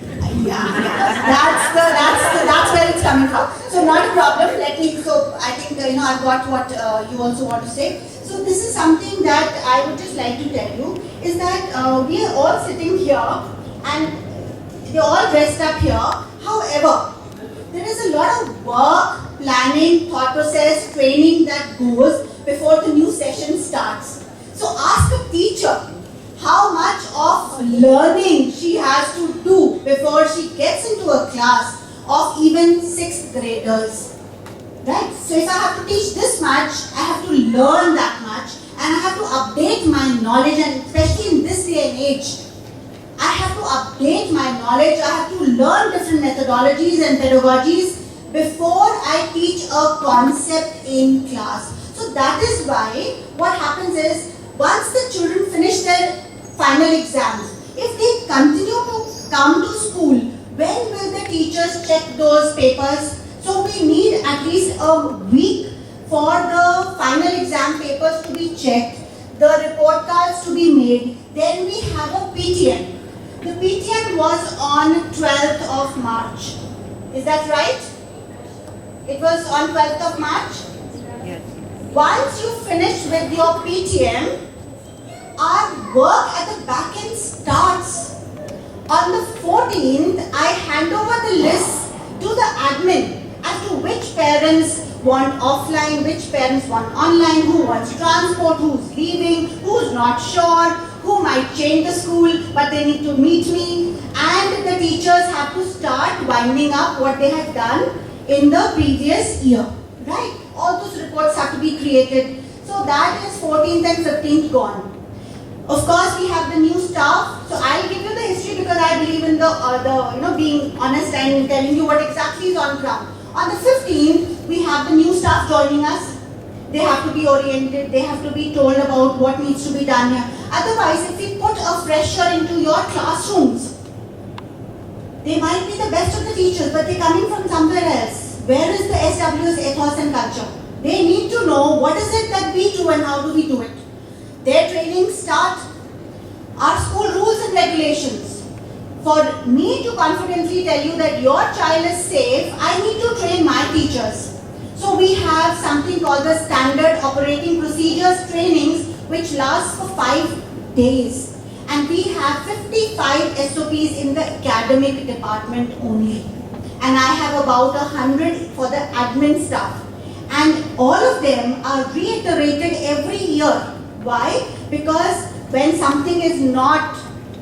That's where it's coming from. So not a problem. So I think I've got what you also want to say. So this is something that I would just like to tell you is that we are all sitting here and they're all dressed up here. However, there is a lot of work, planning, thought process, training that goes before the new session starts. So ask a teacher how much of learning she has to do before she gets into a class of even 6th graders. Right? So if I have to teach this much, I have to learn that much, and I have to update my knowledge, and especially in this day and age, I have to update my knowledge, I have to learn different methodologies and pedagogies before I teach a concept in class. So that is why what happens is, once the children finish their final exams, if they continue to come to school, when will the teachers check those papers? So we need at least a week for the final exam papers to be checked, the report cards to be made, then we have a PTM. The PTM was on 12th of March. Is that right? It was on 12th of March? Yes. Once you finish with your PTM, our work at the back end starts. On the 14th, I hand over the list to the admin as to which parents want offline, which parents want online, who wants transport, who's leaving, who's not sure, who might change the school but they need to meet me, and the teachers have to start winding up what they had done in the previous year. Right? All those reports have to be created. So that is 14th and 15th gone. Of course, we have the new staff. So I'll give you the history because I believe in the being honest and telling you what exactly is on ground. On the 15th, we have the new staff joining us. They have to be oriented. They have to be told about what needs to be done here. Otherwise, if we put a fresher into your classrooms, they might be the best of the teachers, but they're coming from somewhere else. Where is the SW's ethos and culture? They need to know what is it that we do and how do we do it. Their training start our school rules and regulations. For me to confidently tell you that your child is safe, I need to train my teachers. So we have something called the Standard Operating Procedures trainings, which lasts for 5 days. And we have 55 SOPs in the academic department only. And I have about 100 for the admin staff. And all of them are reiterated every year. Why? Because when something is not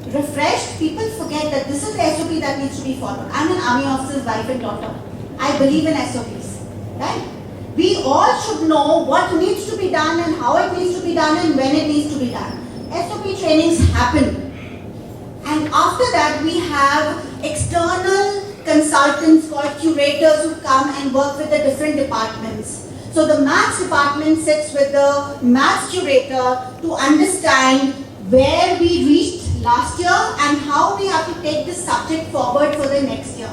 refreshed, people forget that this is the SOP that needs to be followed. I'm an army officer's wife and daughter. I believe in SOPs. Right? We all should know what needs to be done and how it needs to be done and when it needs to be done. SOP trainings happen. And after that, we have external consultants called curators who come and work with the different departments. So the maths department sits with the maths curator to understand where we reached last year and how we have to take this subject forward for the next year.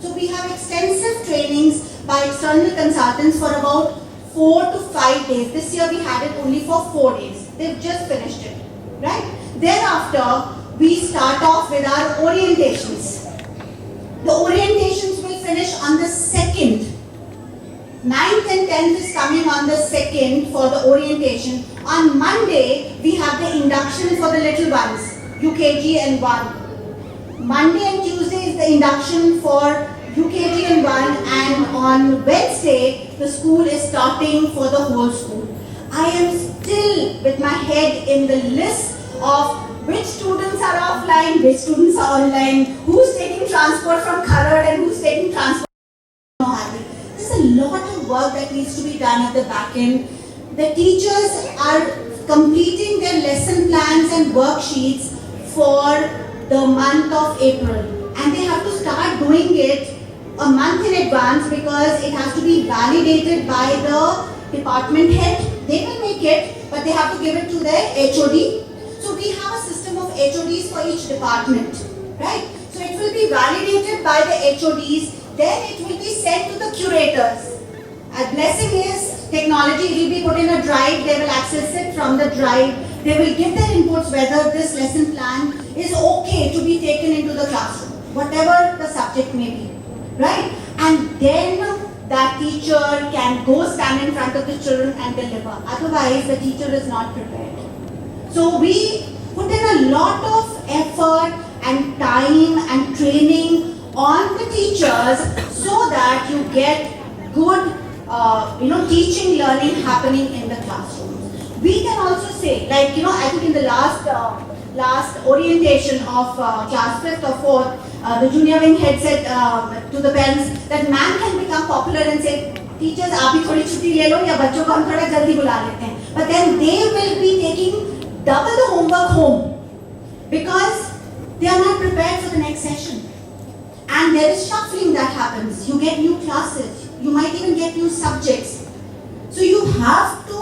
So we have extensive trainings by external consultants for about 4 to 5 days. This year we had it only for 4 days. They've just finished it, right? Thereafter, we start off with our orientations. The orientations will finish on the 2nd. 9th and 10th is coming on the 2nd for the orientation. On Monday, we have the induction for the little ones, UKG and 1. Monday and Tuesday is the induction for UKG and 1, and on Wednesday, the school is starting for the whole school. I am still with my head in the list of which students are offline, which students are online, who's taking transport from Kharad and who's taking transport from Mohali. There's a lot of work that needs to be done at the back end. The teachers are completing their lesson plans and worksheets for the month of April. And they have to start doing it a month in advance because it has to be validated by the department head. They will make it, but they have to give it to their HOD. So we have a system of HODs for each department, right? So it will be validated by the HODs, then it will be sent to the curators. A blessing is technology, it will be put in a drive, they will access it from the drive, they will give their inputs whether this lesson plan is okay to be taken into the classroom, whatever the subject may be, right? And then that teacher can go stand in front of the children and deliver. Otherwise, the teacher is not prepared. So we put in a lot of effort and time and training on the teachers so that you get good teaching, learning happening in the classroom. We can also say, I think in the last last orientation of class 5th or 4th, the junior wing head said to the parents that man can become popular and say, teachers, आप भी थोड़ी छुट्टी ले लो या बच्चों को हम थोड़ा जल्दी बुला लेते हैं. But then they will be taking double the homework home because they are not prepared for the next session. And there is shuffling that happens. You get new classes. You might even get new subjects. So you have to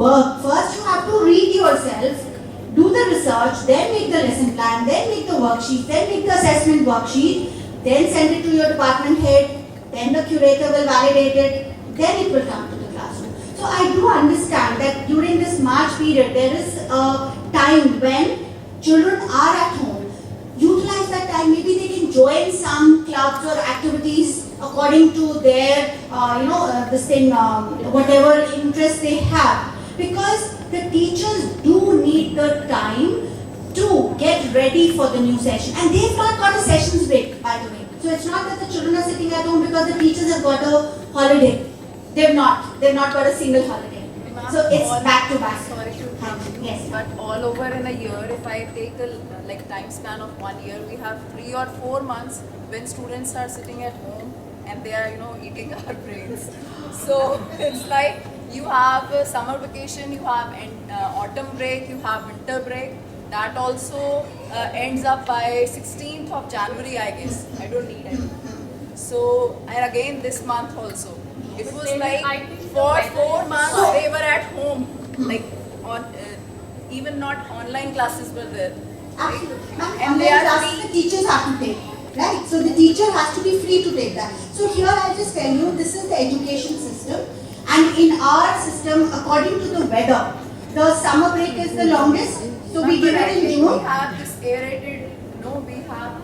work. First you have to read yourself, do the research, then make the lesson plan, then make the worksheet, then make the assessment worksheet, then send it to your department head, then the curator will validate it, then it will come to the classroom. So I do understand that during this March period, there is a time when children are at home. Utilize that time. Maybe they can join some clubs or activities according to their, whatever interest they have. Because the teachers do need the time to get ready for the new session. And they've not got a sessions break, by the way. So it's not that the children are sitting at home because the teachers have got a holiday. They've not got a single holiday. So it's back to back. Sorry to interrupt you. Yes. But all over in a year, if I take a time span of 1 year, we have 3 or 4 months when students are sitting at home and they are, eating our brains. So it's like you have a summer vacation, you have autumn break, you have winter break. That also ends up by 16th of January, I guess. I don't need it. So, and again this month also. It was like for 4 months they were at home, like on even not online classes were there. Absolutely. And they are classes the teachers have to take, right? So the teacher has to be free to take that. So here I'll just tell you, this is the education system, and in our system, according to the weather, the summer break is the longest. So we give it in June. We have this aerated, we have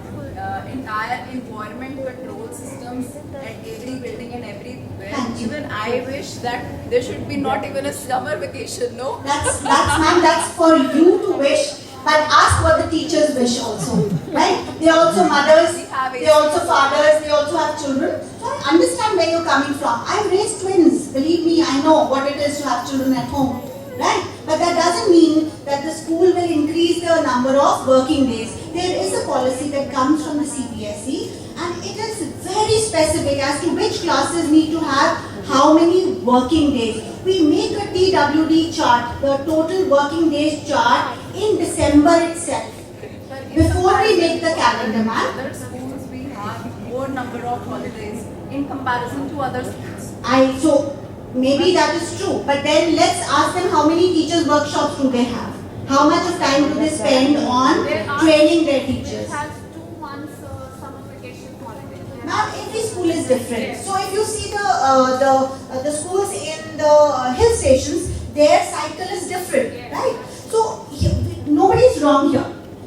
entire environment control systems at every building and everywhere. Even I wish that there should be not even a summer vacation, no? That's for you to wish. But ask what the teachers wish also, right? They are also mothers, they are also fathers, they also have children. So I understand where you're coming from. I've raised twins. Believe me, I know what it is to have children at home, right? But that doesn't mean that the school will increase the number of working days. There is a policy that comes from the CBSE and it is very specific as to which classes need to have how many working days. We make a TWD chart, the total working days chart, in December itself. Before we make the calendar, ma'am. Other schools we have more number of holidays in comparison to other schools. So maybe that is true, but then let's ask them how many teachers workshops do they have? How much of time do they spend on training their teachers? It has 2 months summer vacation holiday. Now every school is different. So if you see the schools in the hill stations, their cycle is different, right? So nobody's wrong here.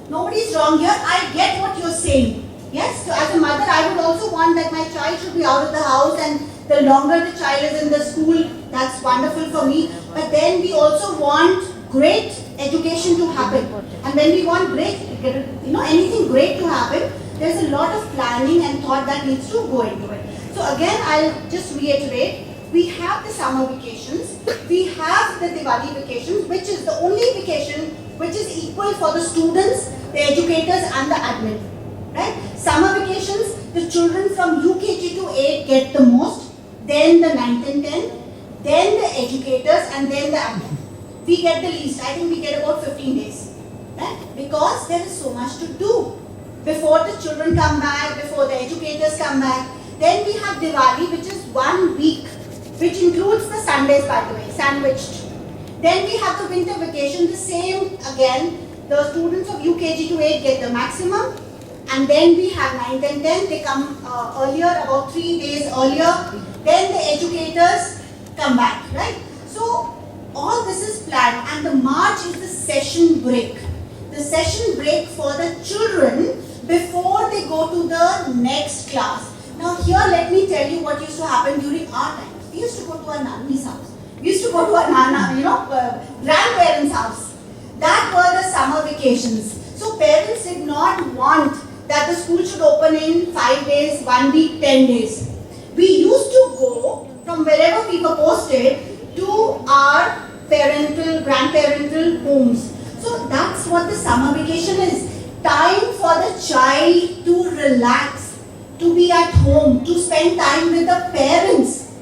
Nobody's wrong here. I get what you're saying. Yes. So as a mother, I would also want that my child should be out of the house, and the longer the child is in the school, that's wonderful for me. But then we also want great education to happen. And when we want anything great to happen, there's a lot of planning and thought that needs to go into it. So again, I'll just reiterate, we have the summer vacations, we have the Diwali vacations, which is the only vacation which is equal for the students, the educators and the admin, right? Summer vacations, the children from UKG to 8 get the most, then the 9th and 10th, then the educators and then the admin. We get the least. I think we get about 15 days, right? Because there is so much to do. Before the children come back, before the educators come back. Then we have Diwali, which is 1 week, which includes the Sundays, by the way, sandwiched. Then we have the winter vacation, the same again. The students of UKG to 8 get the maximum. And then we have 9th and 10th, they come earlier, about 3 days earlier. Then the educators come back, right? So all this is planned, and the March is the session break. The session break for the children before they go to the next class. Now here let me tell you what used to happen during our times. We used to go to our nanny's house. We used to go to our grandparents' house. That were the summer vacations. So parents did not want that the school should open in 5 days, 1 week, 10 days. We used to go from wherever we were posted to our grandparental homes. So that's what the summer vacation is. Time for the child to relax, to be at home, to spend time with the parents.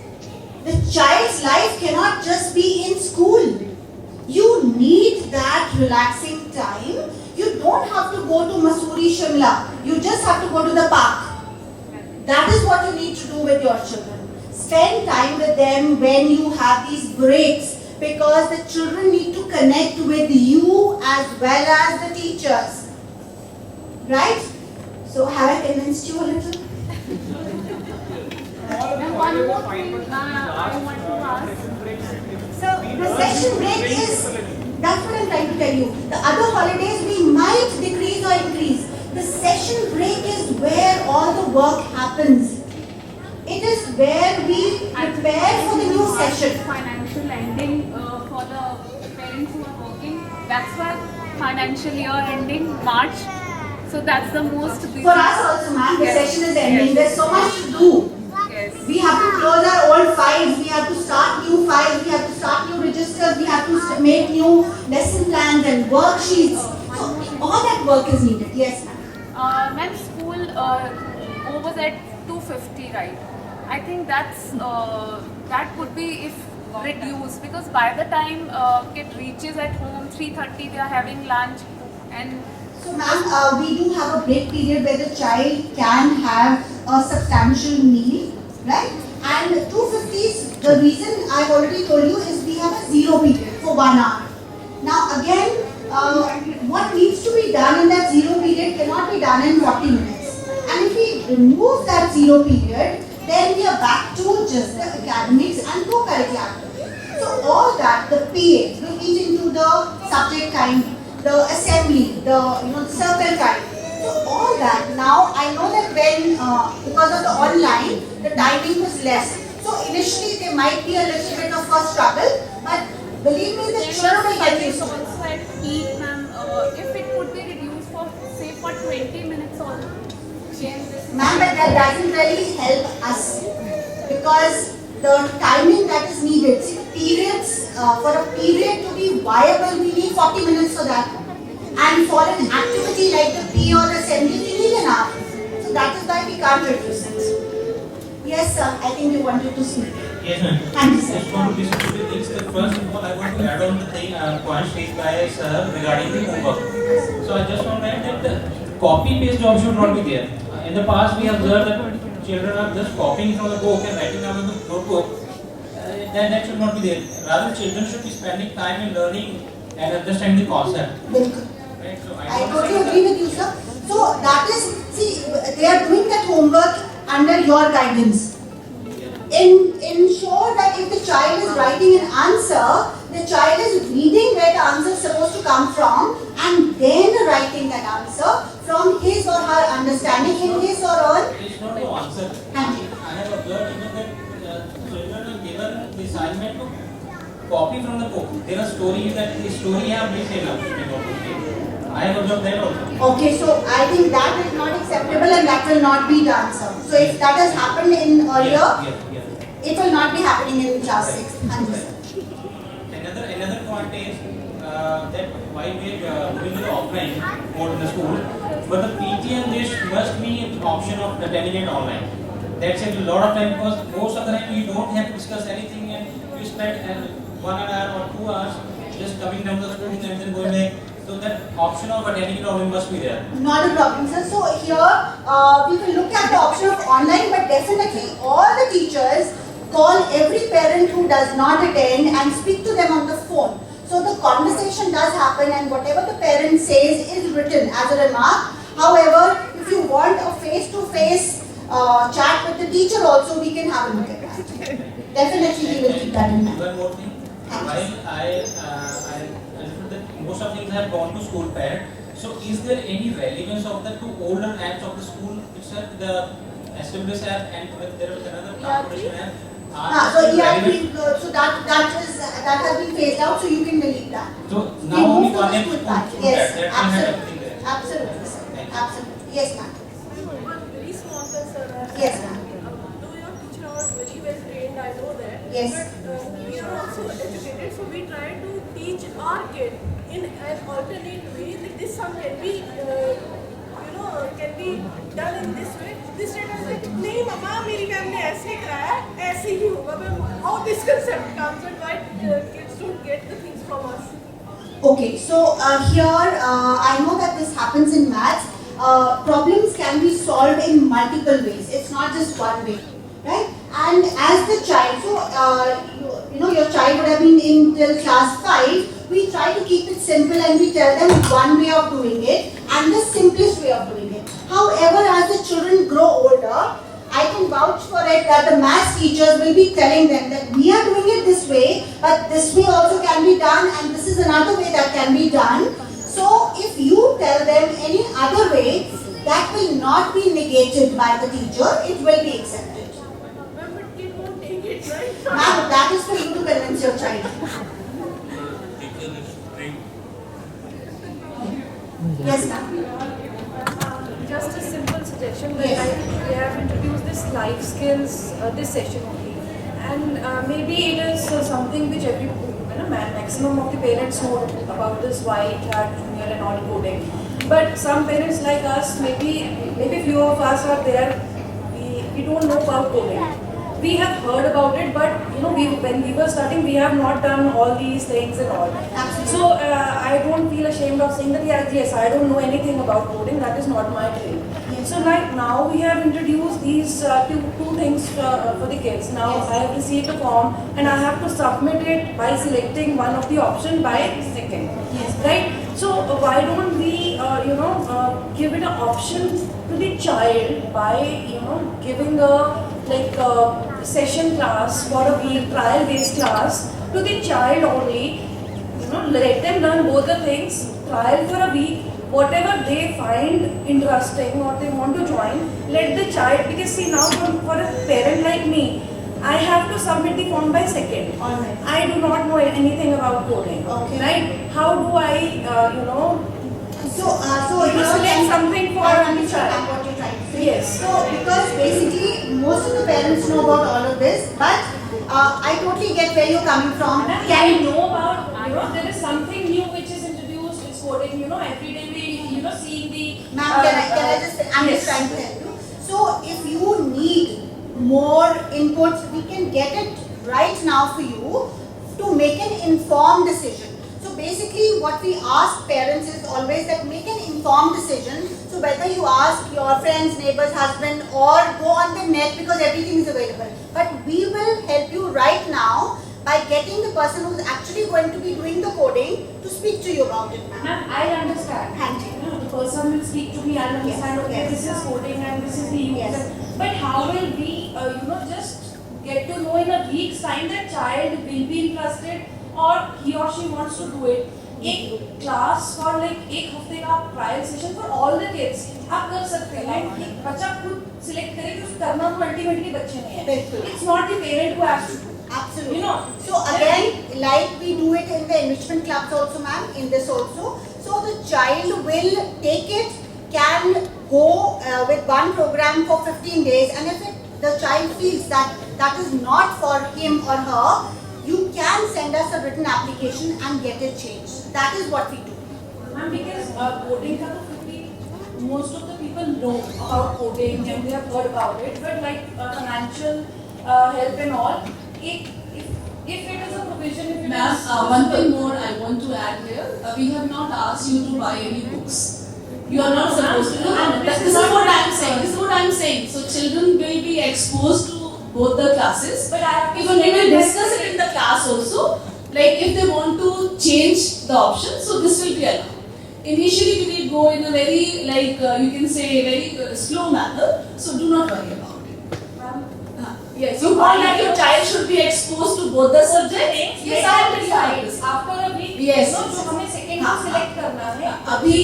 The child's life cannot just be in school. You need that relaxing time. You don't have to go to Masuri, Shimla. You just have to go to the park. That is what you need to do with your children. Spend time with them when you have these breaks, because the children need to connect with you as well as the teachers. Right? So have I convinced you a little? And one more thing I want to ask. So the session break is, that's what I'm trying to tell you. The other holidays we might decrease or increase. The session break is where all the work happens. It is where we prepare for the new session. Financial ending for the parents who are working. That's why financial year ending March. So that's the most busy. For us also, ma'am, the session is ending. There's so much to do. Yes. We have to close our old files. We have to start new files. We have to start new registers. We have to make new lesson plans and worksheets. So all that work is needed. Yes, ma'am. Ma'am, school overs at 2:50, right? I think that could be if reduced, because by the time kid reaches at home 3:30, they are having lunch, and so ma'am, we do have a break period where the child can have a substantial meal, right? And 2:50, the reason I've already told you is we have a zero period for 1 hour. Now again, what needs to be done in that zero period cannot be done in 40 minutes. And if we remove that zero period, then we are back to just the academics and co-curricular activities. So all that, the PA will eat into the subject kind, the assembly, the circle kind. So all that, now I know that when, because of the online, the timing was less. So initially there might be a little bit of a struggle, but believe me, the children will get used to it. also at peak, ma'am, if it could be reduced for say for 20 minutes or Ma'am, but that doesn't really help us, because the timing that is needed, see, periods, for a period to be viable, we need 40 minutes for that. And for an activity like the P or assembly, we need an hour. So that is why we can't reduce it. Yes, sir, I think you wanted to speak. Yes, ma'am. Thank you, sir. Just want to discuss two things. First of all, I want to add on the thing, points raised by sir regarding the homework. So I just want to add that the copy-paste job should not be there. In the past, we observed that children are just copying from the book and writing down in the notebook. Then that should not be there. Rather, children should be spending time in learning and understanding the concept. Right? So I totally agree with you, sir. So that is, see, they are doing that homework under your guidance. Ensure that if the child is writing an answer, the child is reading where the answer is supposed to come from and then writing that answer from his or her understanding in his or her. It is not no answer. Thank you. I have observed even that children are given the assignment to copy from the book. There are stories that the story have been taken. I have observed that also. Okay, so I think that is not acceptable and that will not be done, sir. So if that has happened in earlier, it will not be happening in class 6. Another point is that while we are doing the offline mode in the school, but the PT and this must be an option of attending it online. That saves a lot of time, because most of the time you don't have to discuss anything and you spend 1 hour or 2 hours just coming down the school and then going back. So that option of attending it online must be there. Not a problem, sir. So here we will look at the option of online, but definitely all the teachers call every parent who does not attend and speak to them on the phone. So the conversation does happen and whatever the parent says is written as a remark. However, if you want a face-to-face chat with the teacher also, we can have a look at that. Definitely we will keep that in mind. One more thing. While I understood that most of things have gone to school pad, so is there any relevance of the two older apps of the school itself, the SWS app and there was another transportation app? So that has been phased out, so you can delete that. So now only one app school pad. Yes, That can have everything there. absolutely, sir. Absolutely. Yes, ma'am. Very small concern. Yes, ma'am. Though your teacher are very well trained, I know that. Yes. But we are also educated, so we try to teach our kid in an alternate way, that this sum can be, can be done in this way. This student is like, नहीं मम्मा मेरी ma'am ने ऐसे कराया, ऐसे ही होगा. But how this concept comes and why kids don't get the things from us? Okay, so here I know that this happens in maths. Problems can be solved in multiple ways. It's not just one way, right? And as the child, so your child would have been in till class 5. We try to keep it simple and we tell them one way of doing it and the simplest way of doing it. However, as the children grow older, I can vouch for it that the maths teachers will be telling them that we are doing it this way, but this way also can be done and this is another way that can be done. So if you tell them any other way, that will not be negated by the teacher, it will be accepted. But kid won't take it, right? Ma'am, that is for you to convince your child. Yes, ma'am. Just a simple suggestion that we have introduced this life skills this session only, and maybe it is something which maximum of the parents know about this white hat junior and all coding, but some parents like us, maybe few of us are there, we don't know about coding. We have heard about it, but when we were starting, we have not done all these things and all. So I don't feel ashamed of saying that yes, I don't know anything about coding. That is not my thing. So like now we have introduced these two things for the kids. Now I have received a form and I have to submit it by selecting one of the option by second. Right? So why don't we give it an option to the child by giving a session class for a week, trial based class to the child only. Let them learn both the things, trial for a week, whatever they find interesting or they want to join, let the child, because see now for a parent like me, I have to submit the form by second. I do not know anything about coding. Right? How do I, select something for the child? What you're trying to say. Yes. So because basically most of the parents know about all of this, but I totally get where you're coming from. Can you know about, there is something new which is introduced, is coding, every day we, seeing the... Ma'am, can I just say, I'm just trying to help you. So if you need more inputs, we can get it right now for you to make an informed decision. So basically what we ask parents is always that make an informed decision. So whether you ask your friends, neighbors, husband or go on the net because everything is available. But we will help you right now by getting the person who's actually going to be doing the coding to speak to you about it, ma'am. Ma'am, I understand. The person will speak to me, I'll understand, okay, this is coding and this is the use. But how will we, just get to know in a week's time that child will be interested or he or she wants to do it? एक class for like एक हफ्ते का trial session for all the kids आप कर सकते हैं like बच्चा खुद सिलेक्ट करे कि उसको करना तो अल्टीमेटली बच्चे ने है it's not the parent who has to Absolutely. So again, like we do it in the enrichment clubs also, ma'am, in this also. So the child will take it, can go with one program for 15 days, and if the child feels that that is not for him or her, you can send us a written application and get it changed. That is what we do. Ma'am, because coding ka to most of the people know about coding and they have heard about it, but like financial help and all, if it is a provision, if it is... one thing more I want to add here. We have not asked you to buy any books. You are not supposed to. This is what I am saying. This is what I am saying. So children will be exposed to both the classes. But I have even we will discuss it in the class also. Like if they want to change the option, so this will be allowed. Initially we will go in a very you can say very slow manner. So do not worry about it. Yes, you want that your child should be exposed to both the subjects. Yes, I understand this. After a week, yes. जो हमें second को select करना है, अभी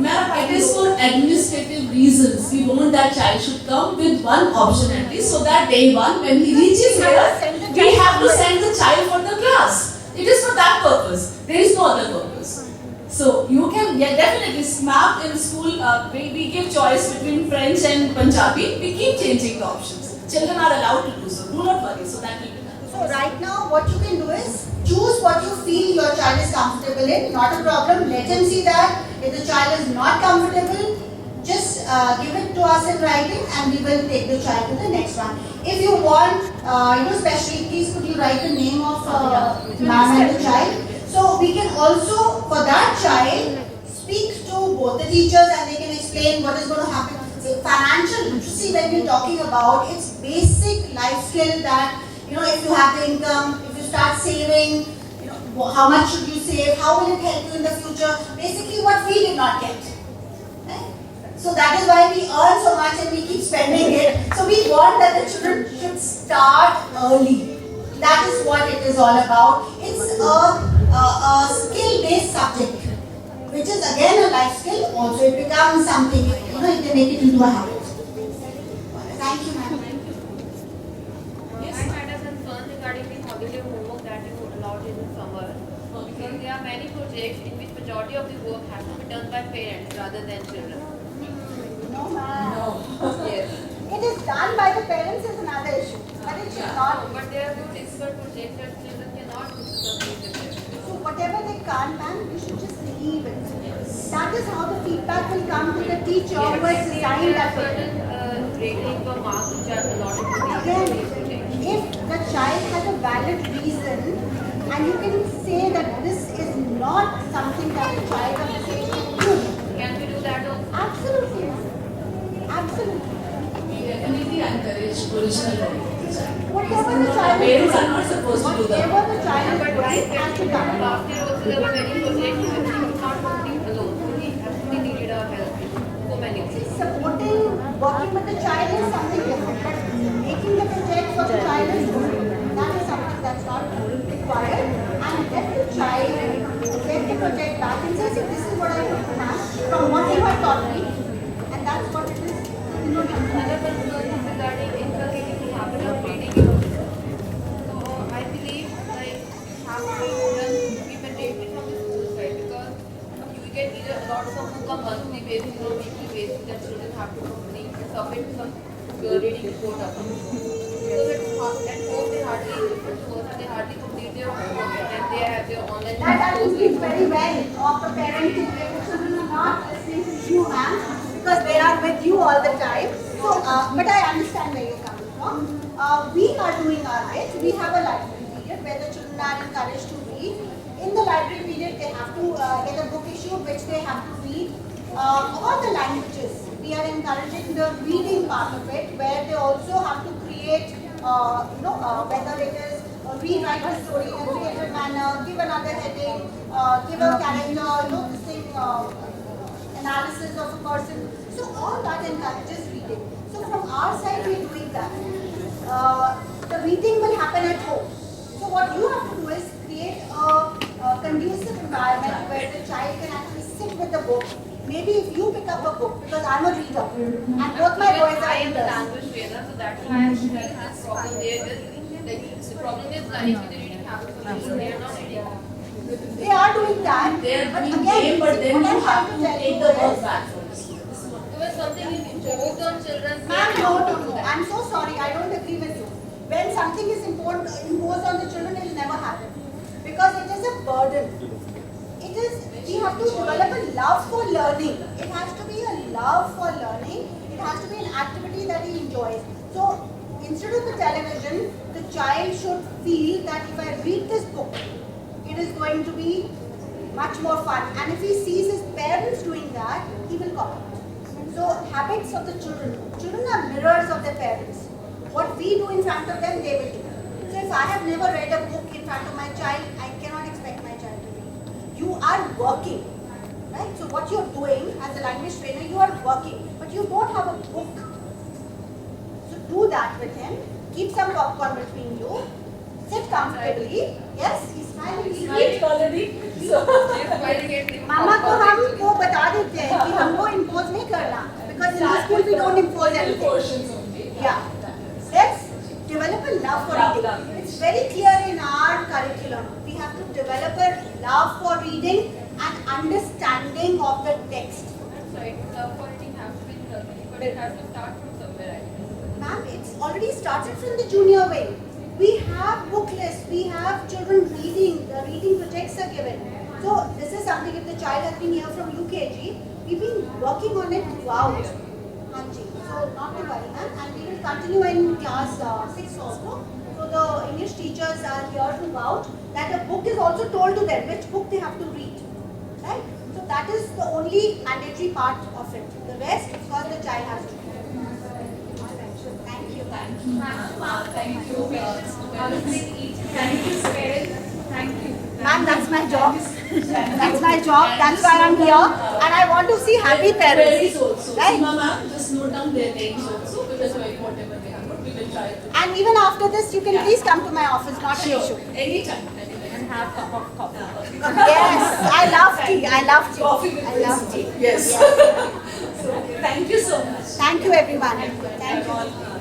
ma'am, it is for administrative reasons. We want that child should come with one option at least, so that day one when he reaches here, we have to send the child for the class. It is for that purpose. There is no other purpose. So you can definitely map in school. We give choice between French and Punjabi. We keep changing the options. Children are allowed to do so. Do not worry. So that will be done. So right now what you can do is choose what you feel your child is comfortable in, not a problem, let him see that. If the child is not comfortable, just give it to us in writing and we will take the child to the next one. If you want, especially please could you write the name of ma'am and the child. So we can also, for that child, speak to both the teachers and they can explain what is going to happen. See, financial literacy when we're talking about, it's basic life skill that, if you have the income, if you start saving, how much should you save, how will it help you in the future, basically what we did not get. Right? So that is why we earn so much and we keep spending it. So we want that the children should start early. That is what it is all about. It's a skill-based subject, which is again a life skill. Also, it becomes something, you can make it into a habit. Thank you, ma'am. Yes. I had a concern regarding the holiday homework that you allowed in the summer. Because there are many projects in which majority of the work has to be done by parents rather than children. No, ma'am. No. Yes. It is done by the parents is another issue, but it should not. But there are difficult projects that children cannot complete them. So whatever they can't, ma'am, we should just leave it. That is how the feedback will come to the teacher who has designed that project. Rating or marks which are allotted to the Again, if the child has a valid reason and you can say that this is not something that the child of this age can do. Can we do that also? Absolutely. Absolutely. We definitely encourage original writing. Whatever the child is Parents are doing, not supposed to do that. whatever the child is doing has to come. Last year also there were many projects which he could not complete alone. So he actually needed our help. So many things. Supporting, working with the child is something different, but making the project for the child is different. That is something that's not required. And let the child get the project back and say, see, this is what I have from what you have taught me, and that's what it is. Another concern is regarding inculcating the habit of reading. So I believe like have to be done implementation from the school side because you get either lots of book on monthly basis or weekly basis that children have to complete and submit some reading report or something. So at home they hardly listen to us and they hardly complete their homework and they have their online That I courses. think very well of the parenting where the children are not listening to you, ma'am, because they are with you all the time. So, but I understand where you're coming from. We are doing our bit. We have a library period where the children are encouraged to read. In the library period, they have to get a book issued which they have to read. All the languages, we are encouraging the reading part of it where they also have to create, whether it is rewrite the story in a creative manner, give another heading, give a character, this thing, analysis of a person. So all that encourages reading. So from our side, we are doing that. The reading will happen at home. So what you have to do is create a conducive environment where the child can actually sit with the book. Maybe if you pick up a book, because I'm a reader, and both my boys are I am a readers. language trainer, so that's why I feel this problem there is like the problem is like with the reading habits of children, they are not reading. They are doing that. They are but doing again, game, but then what you I'm have trying to tell take you the is- work back from the school. So when something is imposed on children, Ma'am, no. I'm so sorry. I don't agree with you. When something is imposed on the children, it will never happen. Because it is a burden. We have to develop a love for learning. It has to be a love for learning. It has to be an activity that he enjoys. So, instead of the television, the child should feel that if I read this book, it is going to be much more fun. And if he sees his parents doing that, he will copy it. So, habits of the children. Children are mirrors of their parents. What we do in front of them, they will do. So, if I have never read a book in front of my child, I cannot expect my child to read. You are working, right? So, what you're doing as a language trainer, you are working, but you don't have a book. So, do that with him. Keep some popcorn between you. Sit comfortably. Yes, he's smiling. He's Smiled already. मामा को हमको बता देते हैं कि हमको impose नहीं करना because in the school we don't impose anything. Yeah, let's develop a love for reading. It's very clear in our curriculum. We have to develop a love for reading and understanding of the text. that's right. Love for reading has to be healthy, but it has to start from somewhere. Ma'am, it's already started from the junior way. We have book lists, we have children reading, the reading projects are given. So this is something, if the child has been here from UKG, we've been working on it throughout. So not to worry, ma'am. And we will continue in class 6 also. So the English teachers are here to vouch that a book is also told to them which book they have to read. Right? So that is the only mandatory part of it. The rest, of course, the child has to do. Thank you. Thank you. Thank you. Thank you, Spirit. Thank you. Ma'am, that's my job. That's my job. That's why I'm here. And I want to see happy parents. Also. Right? So, ma'am, just note down their names also because whatever they have, we will try to. And even after this, you can please come to my office. Not an issue. Anytime. And have a cup of coffee. Yes, I love tea. I love tea. Coffee with I love tea. Yes. So, thank you so much. Thank you, everyone. Thank you.